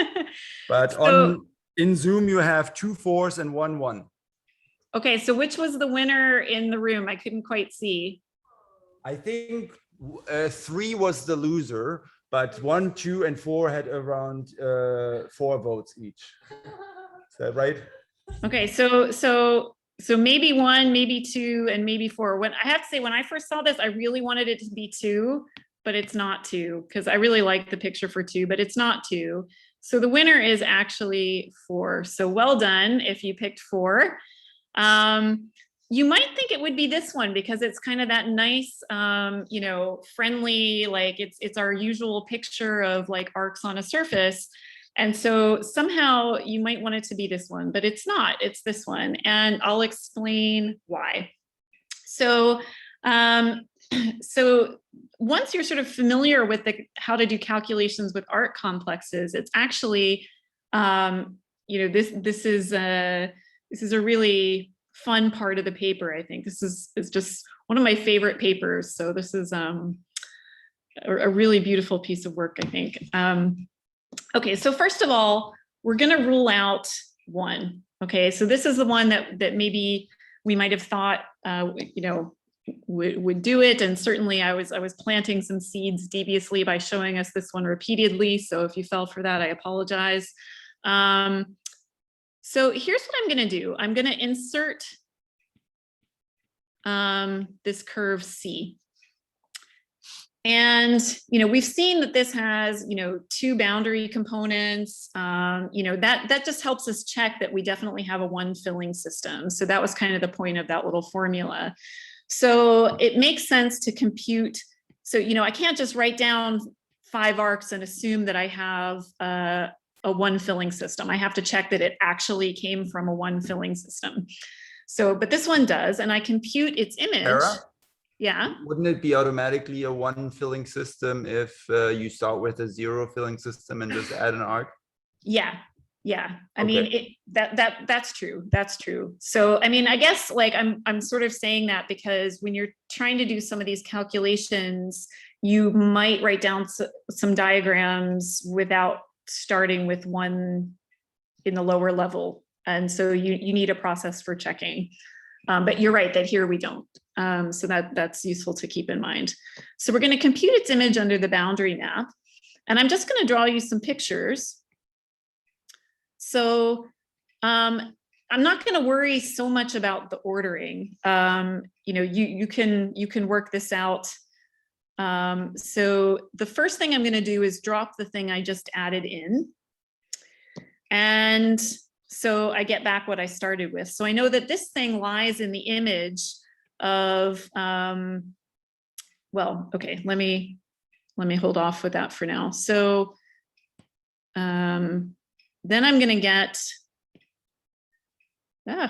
But So- in Zoom you have 2 4s and 1 1. okay, so which was the winner in the room? I couldn't quite see. I think 3 was the loser, but 1, 2, and 4 had around 4 votes each. Is that right? Okay, so maybe 1, maybe 2, and maybe 4. When I have to say, when I first saw this, I really wanted it to be 2, but it's not 2 because I really like the picture for 2, but it's not 2. So the winner is actually 4. So well done if you picked 4. You might think it would be this one because it's kind of that nice, you know, friendly, like it's our usual picture of like arcs on a surface. And so somehow you might want it to be this one, but it's not, it's this one. And I'll explain why. So, so once you're sort of familiar with how to do calculations with arc complexes, it's actually, you know, this is a really fun part of the paper. I think this is just one of my favorite papers. So this is a really beautiful piece of work, I think. Okay, so first of all, we're going to rule out 1. Okay, so this is the one that maybe we might have thought, you know, would do it. And certainly I was planting some seeds deviously by showing us this one repeatedly. So if you fell for that, I apologize. So here's what I'm going to do. I'm going to insert this curve C. And, you know, we've seen that this has, you know, 2 boundary components. You know, that just helps us check that we definitely have a 1 filling system. So that was kind of the point of that little formula. So it makes sense to compute. So, you know, I can't just write down 5 arcs and assume that I have a 1 filling system. I have to check that it actually came from a 1 filling system. So, but this one does, and I compute its image. Sarah? Yeah. Wouldn't it be automatically a 1 filling system if you start with a 0 filling system and just add an arc? Yeah. Yeah. I Okay. mean, that's true. That's true. So, I mean, I guess like I'm sort of saying that because when you're trying to do some of these calculations, you might write down some diagrams without starting with 1 in the lower level. And so you need a process for checking. But you're right that here we don't. So that's useful to keep in mind. So we're going to compute its image under the boundary map. And I'm just going to draw you some pictures. So I'm not going to worry so much about the ordering. You know, you can work this out. So the first thing I'm going to do is drop the thing I just added in. And so I get back what I started with. So I know that this thing lies in the image of, well, okay, let me hold off with that for now. So then I'm going to get, why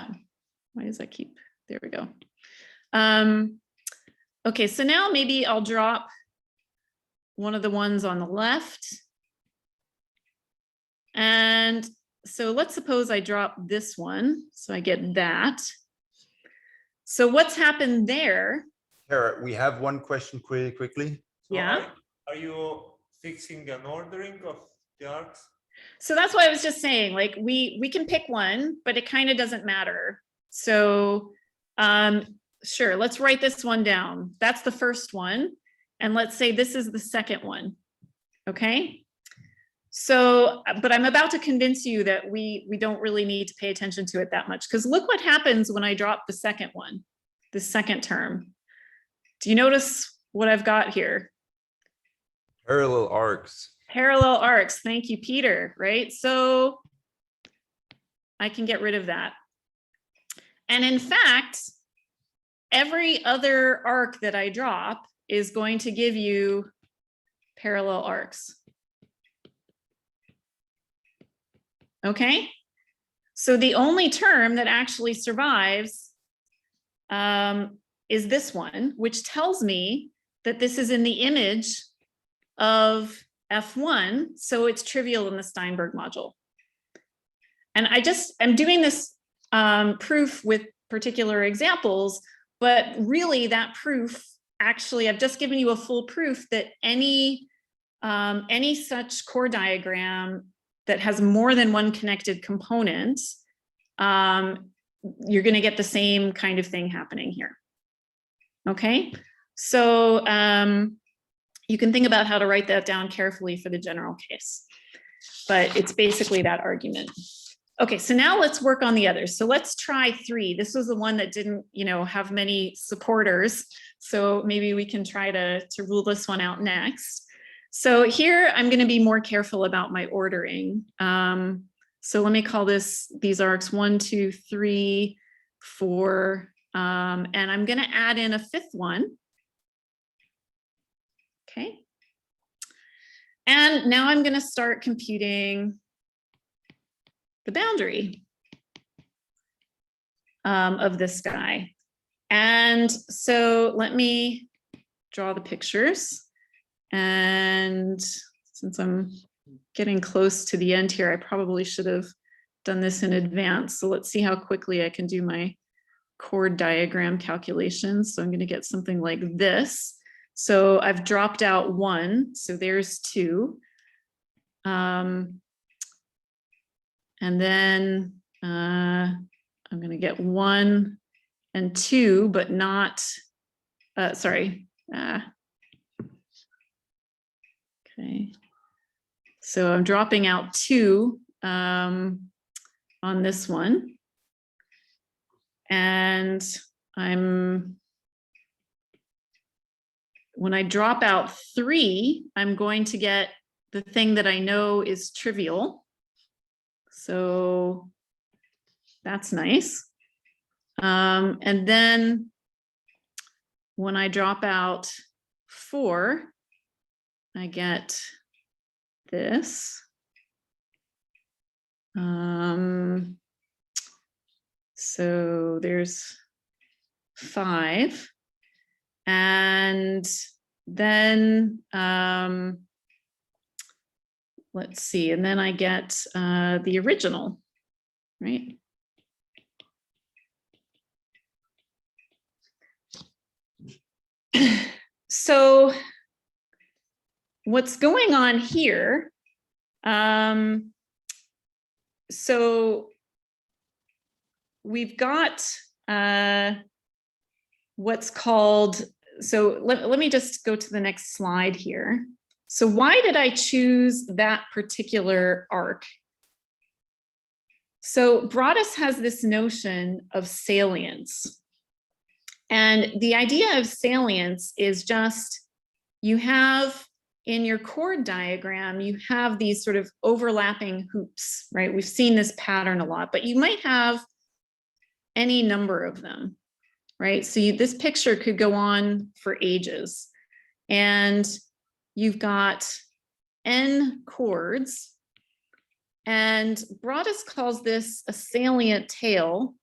does that keep, there we go. Okay, so now maybe I'll drop one of the ones on the left. And so let's suppose I drop this one. So I get that. So what's happened there? Tara, we have one question quickly. So Yeah. Are you fixing an ordering of the arcs? So that's what I was just saying, like we can pick one, but it kind of doesn't matter. So sure, let's write this one down. That's the first one. And let's say this is the second one. Okay. So, but I'm about to convince you that we don't really need to pay attention to it that much, because look what happens when I drop the second one, the second term. Do you notice what I've got here? Parallel arcs. Parallel arcs. Thank you, Peter. Right. So I can get rid of that. And in fact, every other arc that I drop is going to give you parallel arcs. Okay. So the only term that actually survives is this one, which tells me that this is in the image of F1, so it's trivial in the Steinberg module. And I'm doing this proof with particular examples, but really that proof, actually, I've just given you a full proof that any such chord diagram that has more than one connected component, you're going to get the same kind of thing happening here. Okay, so you can think about how to write that down carefully for the general case, but it's basically that argument. Okay, so now let's work on the others. So let's try 3. This was the one that didn't, have many supporters. So maybe we can try to rule this one out next. So here I'm going to be more careful about my ordering. So let me call these arcs 1, 2, 3, 4, and I'm going to add in a 5th one. Okay. And now I'm going to start computing the boundary of this guy. And so let me draw the pictures. And since I'm getting close to the end here, I probably should have done this in advance. So let's see how quickly I can do my chord diagram calculations. So I'm going to get something like this. So I've dropped out 1, so there's 2. And then I'm going to get 1 and 2, but not, sorry. Okay. So I'm dropping out 2 on this one. And when I drop out 3, I'm going to get the thing that I know is trivial. So that's nice. And then when I drop out 4, I get this. So there's 5. And then let's see, and then I get the original, right? So what's going on here? So we've got what's called, so let me just go to the next slide here. So why did I choose that particular arc? So Broadus has this notion of salience. And the idea of salience is just, you have in your chord diagram, you have these sort of overlapping hoops, right? We've seen this pattern a lot, but you might have any number of them, right? So this picture could go on for ages. And you've got n chords, and Broadus calls this a salient tail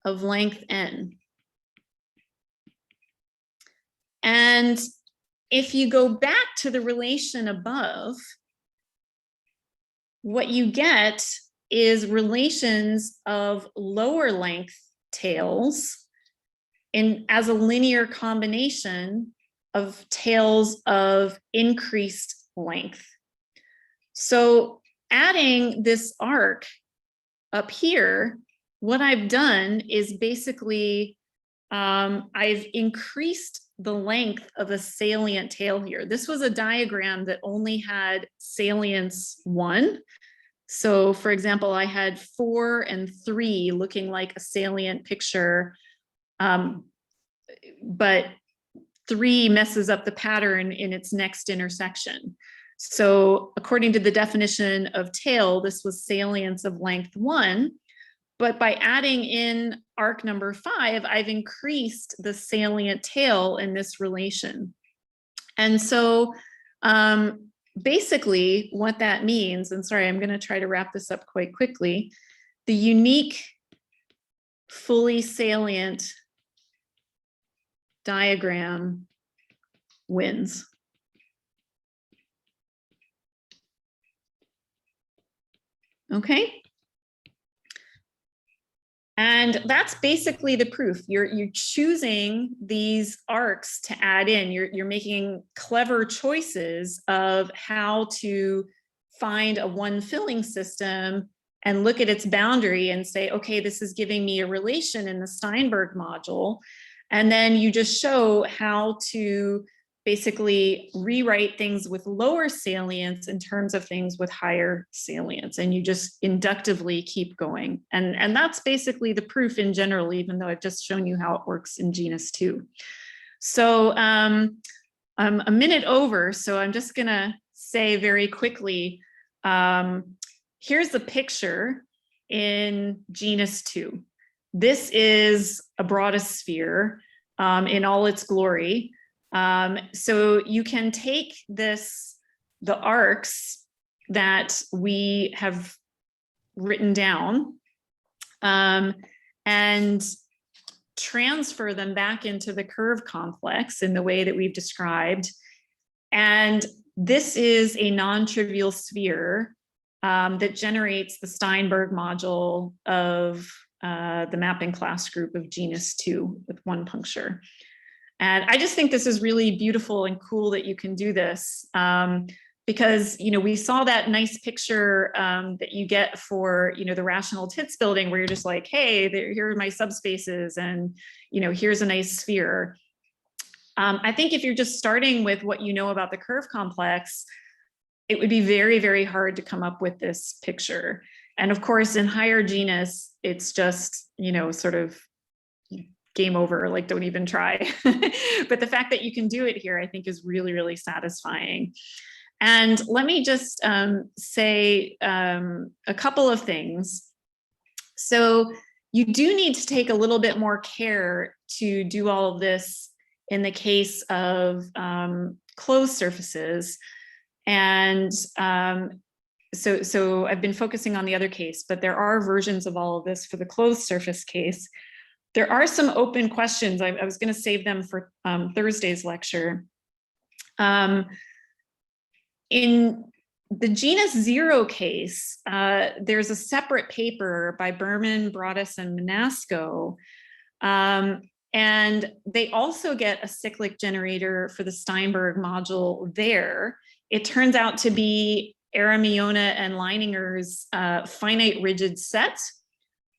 of length n. And if you go back to the relation above, what you get is relations of lower length tails as a linear combination of tails of increased length. So adding this arc up here, what I've done is basically I've increased the length of a salient tail here. This was a diagram that only had salience 1. So for example, I had 4 and 3 looking like a salient picture, but 3 messes up the pattern in its next intersection. So according to the definition of tail, this was salience of length 1, but by adding in arc number 5, I've increased the salient tail in this relation. And so basically what that means, and sorry, I'm going to try to wrap this up quite quickly, the unique fully salient diagram wins. Okay. And that's basically the proof. You're choosing these arcs to add in. You're making clever choices of how to find a one filling system and look at its boundary and say, okay, this is giving me a relation in the Steinberg module. And then you just show how to basically rewrite things with lower salience in terms of things with higher salience. And you just inductively keep going. And that's basically the proof in general, even though I've just shown you how it works in genus 2. So I'm a minute over, so I'm just gonna say very quickly, here's the picture in genus 2. This is a broadosphere in all its glory. So you can take the arcs that we have written down and transfer them back into the curve complex in the way that we've described. And this is a non-trivial sphere that generates the Steinberg module of the mapping class group of genus 2 with 1 puncture. And I just think this is really beautiful and cool that you can do this because, we saw that nice picture that you get for, the rational Tits building where you're just like, hey, here are my subspaces and, here's a nice sphere. I think if you're just starting with what you know about the curve complex, it would be very, very hard to come up with this picture. And of course, in higher genus, it's just, sort of game over, like don't even try. But the fact that you can do it here, I think is really, really satisfying. And let me just say a couple of things. So you do need to take a little bit more care to do all of this in the case of closed surfaces. And so I've been focusing on the other case, but there are versions of all of this for the closed surface case. There are some open questions. I was going to save them for Thursday's lecture. In the genus 0 case, there's a separate paper by Berman, Broadus, and Manasco. And they also get a cyclic generator for the Steinberg module there. It turns out to be Aramiona and Leininger's finite rigid set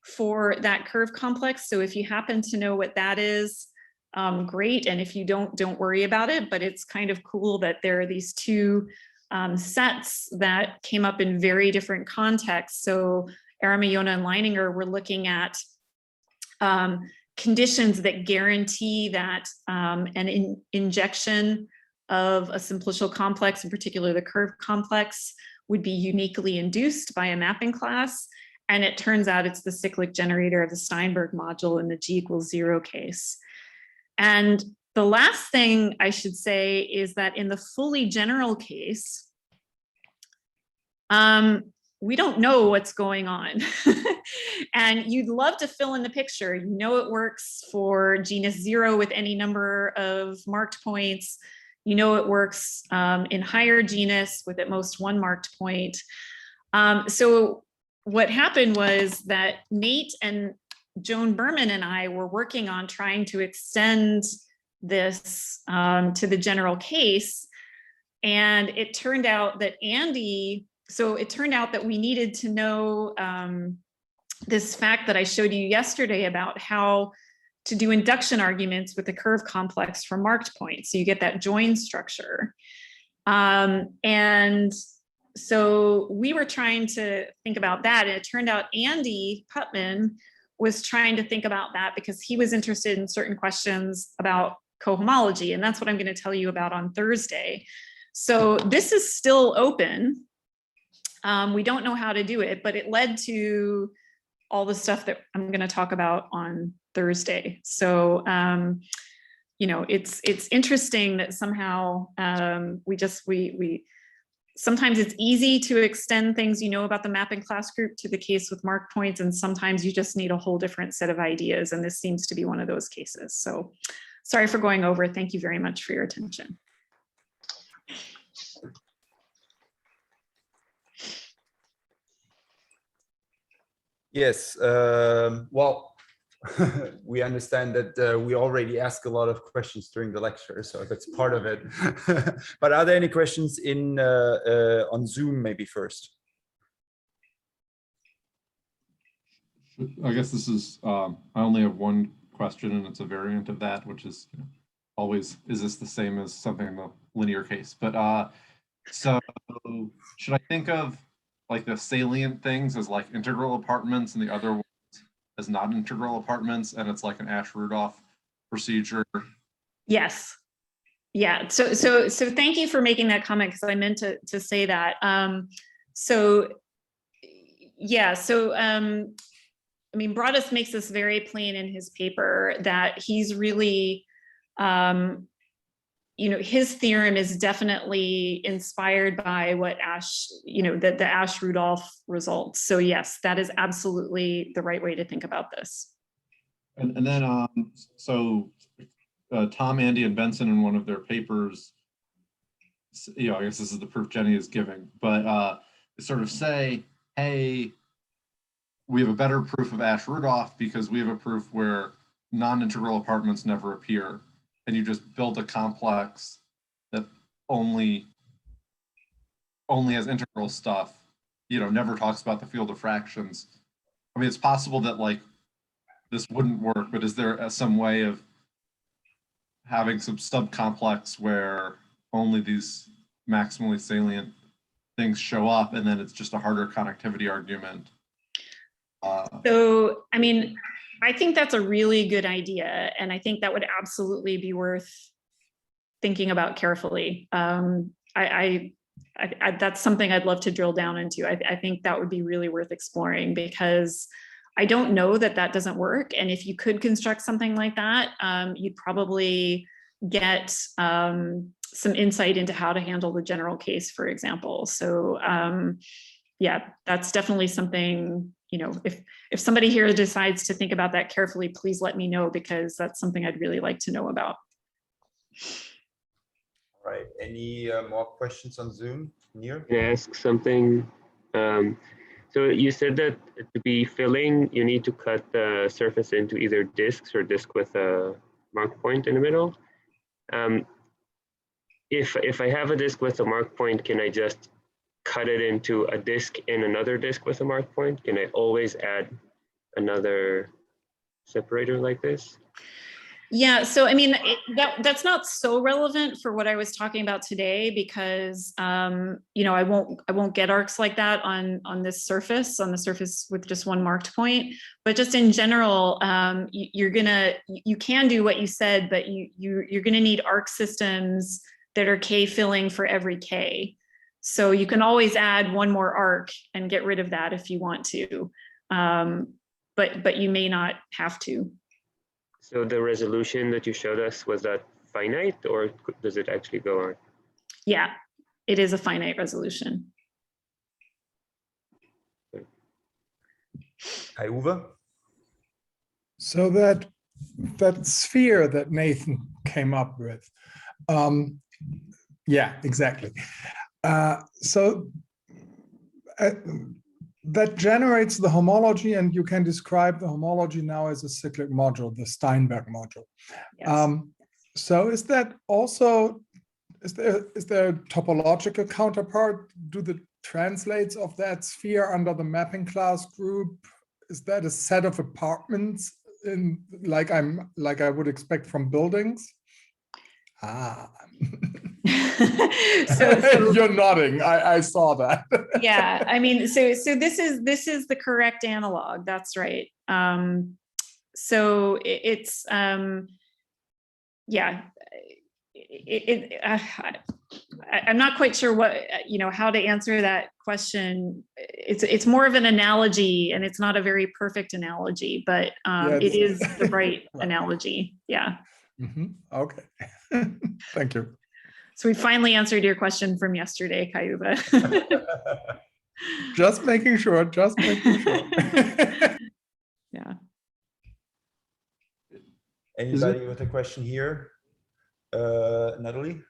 for that curve complex. So if you happen to know what that is, great. And if you don't worry about it, but it's kind of cool that there are these two sets that came up in very different contexts. So Aramiona and Leininger were looking at conditions that guarantee that an injection of a simplicial complex, in particular the curve complex, would be uniquely induced by a mapping class. And it turns out it's the cyclic generator of the Steinberg module in the G=0 case. And the last thing I should say is that in the fully general case, we don't know what's going on. And you'd love to fill in the picture. You know it works for genus 0 with any number of marked points. You know it works in higher genus with at most 1 marked point. So what happened was that Nate and Joan Berman and I were working on trying to extend this to the general case. And it turned out that it turned out that we needed to know this fact that I showed you yesterday about how to do induction arguments with the curve complex for marked points. So you get that join structure. And so we were trying to think about that. And it turned out Andy Putman was trying to think about that because he was interested in certain questions about cohomology. And that's what I'm going to tell you about on Thursday. So this is still open. We don't know how to do it, but it led to all the stuff that I'm going to talk about on Thursday. So, you know, it's interesting that somehow we sometimes it's easy to extend things you know about the mapping class group to the case with mark points, and sometimes you just need a whole different set of ideas, and this seems to be one of those cases. So sorry for going over. Thank you very much for your attention. Yes, well, we understand that we already asked a lot of questions during the lecture, so that's part of it. But are there any questions in on Zoom maybe first? I guess this is, I only have one question, and it's a variant of that, which is always, is this the same as something in the linear case? But so should I think of like the salient things as like integral apartments and the other ones as not integral apartments, and it's like an Ash-Rudolph procedure? Yes. Yeah. So thank you for making that comment, because I meant to say that. I mean, Broadus makes this very plain in his paper that he's really, you know, his theorem is definitely inspired by what Ash, you know, the Ash-Rudolph results. So yes, that is absolutely the right way to think about this. And then, Tom, Andy, and Benson in one of their papers, you know, I guess this is the proof Jenny is giving, but they sort of say, hey, we have a better proof of Ash-Rudolph because we have a proof where non-integral apartments never appear. And you just build a complex that only has integral stuff, you know, never talks about the field of fractions. I mean, it's possible that like this wouldn't work, but is there some way of having some subcomplex where only these maximally salient things show up, and then it's just a harder connectivity argument? So, I mean, I think that's a really good idea, and I think that would absolutely be worth thinking about carefully. That's something I'd love to drill down into. I think that would be really worth exploring, because I don't know that that doesn't work. And if you could construct something like that, you'd probably get some insight into how to handle the general case, for example. So yeah, that's definitely something, you know, if somebody here decides to think about that carefully, please let me know, because that's something I'd really like to know about. All right, any more questions on Zoom? Nir? Can I ask something? So you said that to be filling, you need to cut the surface into either discs or disc with a mark point in the middle. If I have a disc with a mark point, can I just cut it into a disc in another disc with a mark point? Can I always add another separator like this? Yeah, so I mean, that's not so relevant for what I was talking about today, because you know, I won't get arcs like that on the surface with just one marked point. But just in general, you can do what you said, but you're gonna need arc systems that are K filling for every K. So you can always add one more arc and get rid of that if you want to, but you may not have to. So the resolution that you showed us, was that finite, or does it actually go on? Yeah, it is a finite resolution. Hi, Uwe. So that sphere that Nathan came up with, yeah, exactly. That generates the homology, and you can describe the homology now as a cyclic module, the Steinberg module. Yes. So is that also, is there a topological counterpart? Do the translates of that sphere under the mapping class group, is that a set of apartments in like I would expect from buildings? Ah. so You're nodding. I saw that. yeah, I mean, so this is the correct analog. That's right. So it's yeah. I'm not quite sure what, how to answer that question. It's more of an analogy, and it's not a very perfect analogy, but it is the right analogy. Yeah. Okay. Thank you. So we finally answered your question from yesterday, Kayuba. Just making sure. Just making sure. Yeah. Anybody with a question here? Natalie?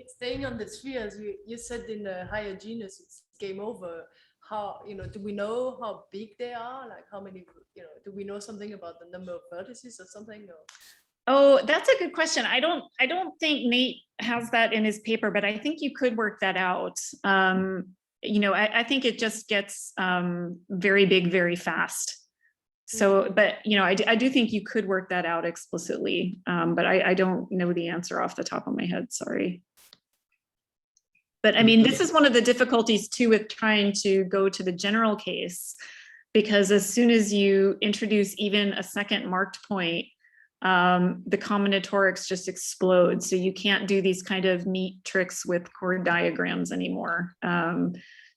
Staying on the spheres, you said in the higher genus it's game over. How, do we know how big they are? Like how many, do we know something about the number of vertices or something? Or? Oh, that's a good question. I don't think Nate has that in his paper, but I think you could work that out. I think it just gets very big, very fast. So, but I do think you could work that out explicitly, but I don't know the answer off the top of my head. Sorry. But I mean, this is one of the difficulties too with trying to go to the general case, because as soon as you introduce even a second marked point, the combinatorics just explode. So you can't do these kind of neat tricks with chord diagrams anymore.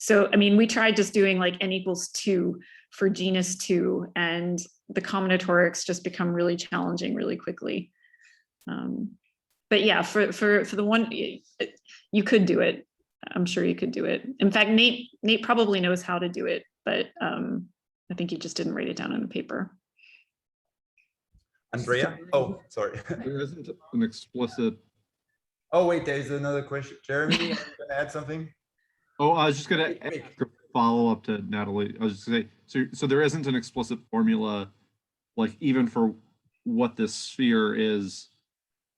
So, I mean, we tried just doing like n equals 2 for genus 2, and the combinatorics just become really challenging really quickly. But yeah, for the one, you could do it. I'm sure you could do it. In fact, Nate probably knows how to do it, but I think he just didn't write it down on the paper. Andrea? Oh, sorry. There isn't an explicit. Oh, wait, there's another question. Jeremy, are you going to add something? Oh, I was just going to follow up to Natalie. I was just going to say, so there isn't an explicit formula, like even for what this sphere is,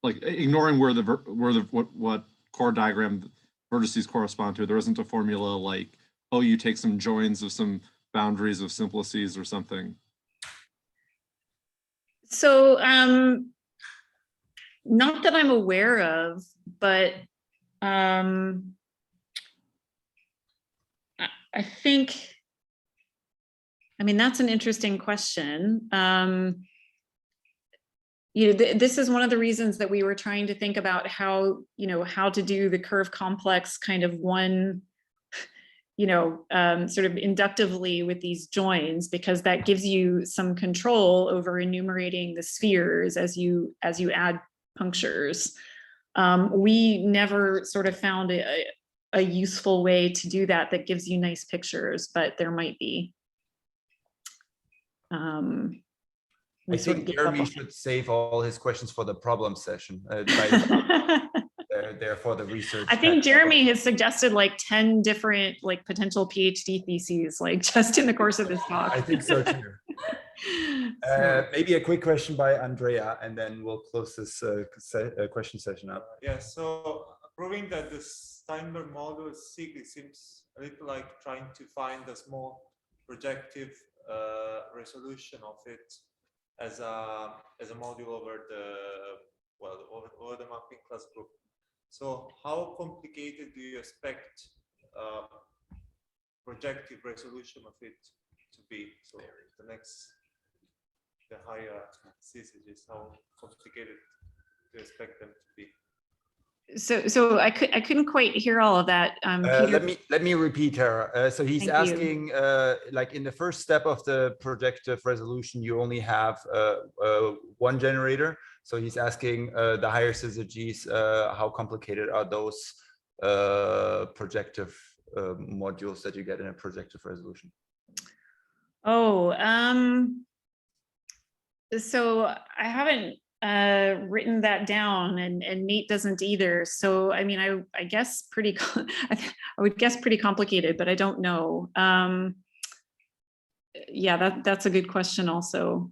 like ignoring what chord diagram vertices correspond to. There isn't a formula like, oh, you take some joins of some boundaries of simplices or something. So, not that I'm aware of, but I think, I mean, that's an interesting question. This is one of the reasons that we were trying to think about how to do the curve complex kind of one, sort of inductively with these joins, because that gives you some control over enumerating the spheres as you add punctures. We never sort of found a useful way to do that gives you nice pictures, but there might be. I think Jeremy should save all his questions for the problem session. They're for the research. I think Jeremy has suggested like 10 different like potential PhD theses, like just in the course of this talk. I think so too. Maybe a quick question by Andrea, and then we'll close this question session up. Yeah, so proving that the Steinberg module is sig, it seems a little like trying to find a small projective resolution of it as a module over the mapping class group. So how complicated do you expect projective resolution of it to be? So the higher syzygies, how complicated do you expect them to be? So I couldn't quite hear all of that. Let me repeat, Tara. So he's asking, like in the first step of the projective resolution, you only have one generator. So he's asking the higher syzygies, how complicated are those projective modules that you get in a projective resolution? Oh, so I haven't written that down, and Nate doesn't either. So I mean, I guess I would guess pretty complicated, but I don't know. Yeah, that's a good question also.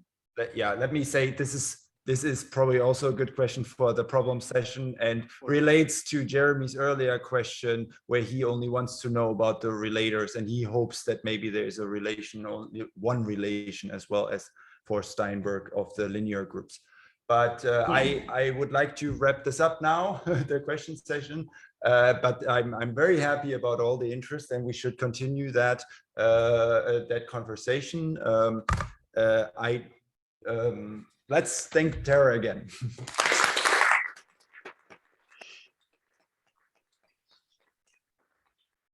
Yeah, let me say this is probably also a good question for the problem session, and relates to Jeremy's earlier question, where he only wants to know about the relators, and he hopes that maybe there's a relation, only one relation, as well as for Steinberg of the linear groups. But I would like to wrap this up now, the question session. But I'm very happy about all the interest, and we should continue that that conversation. Let's thank Tara again.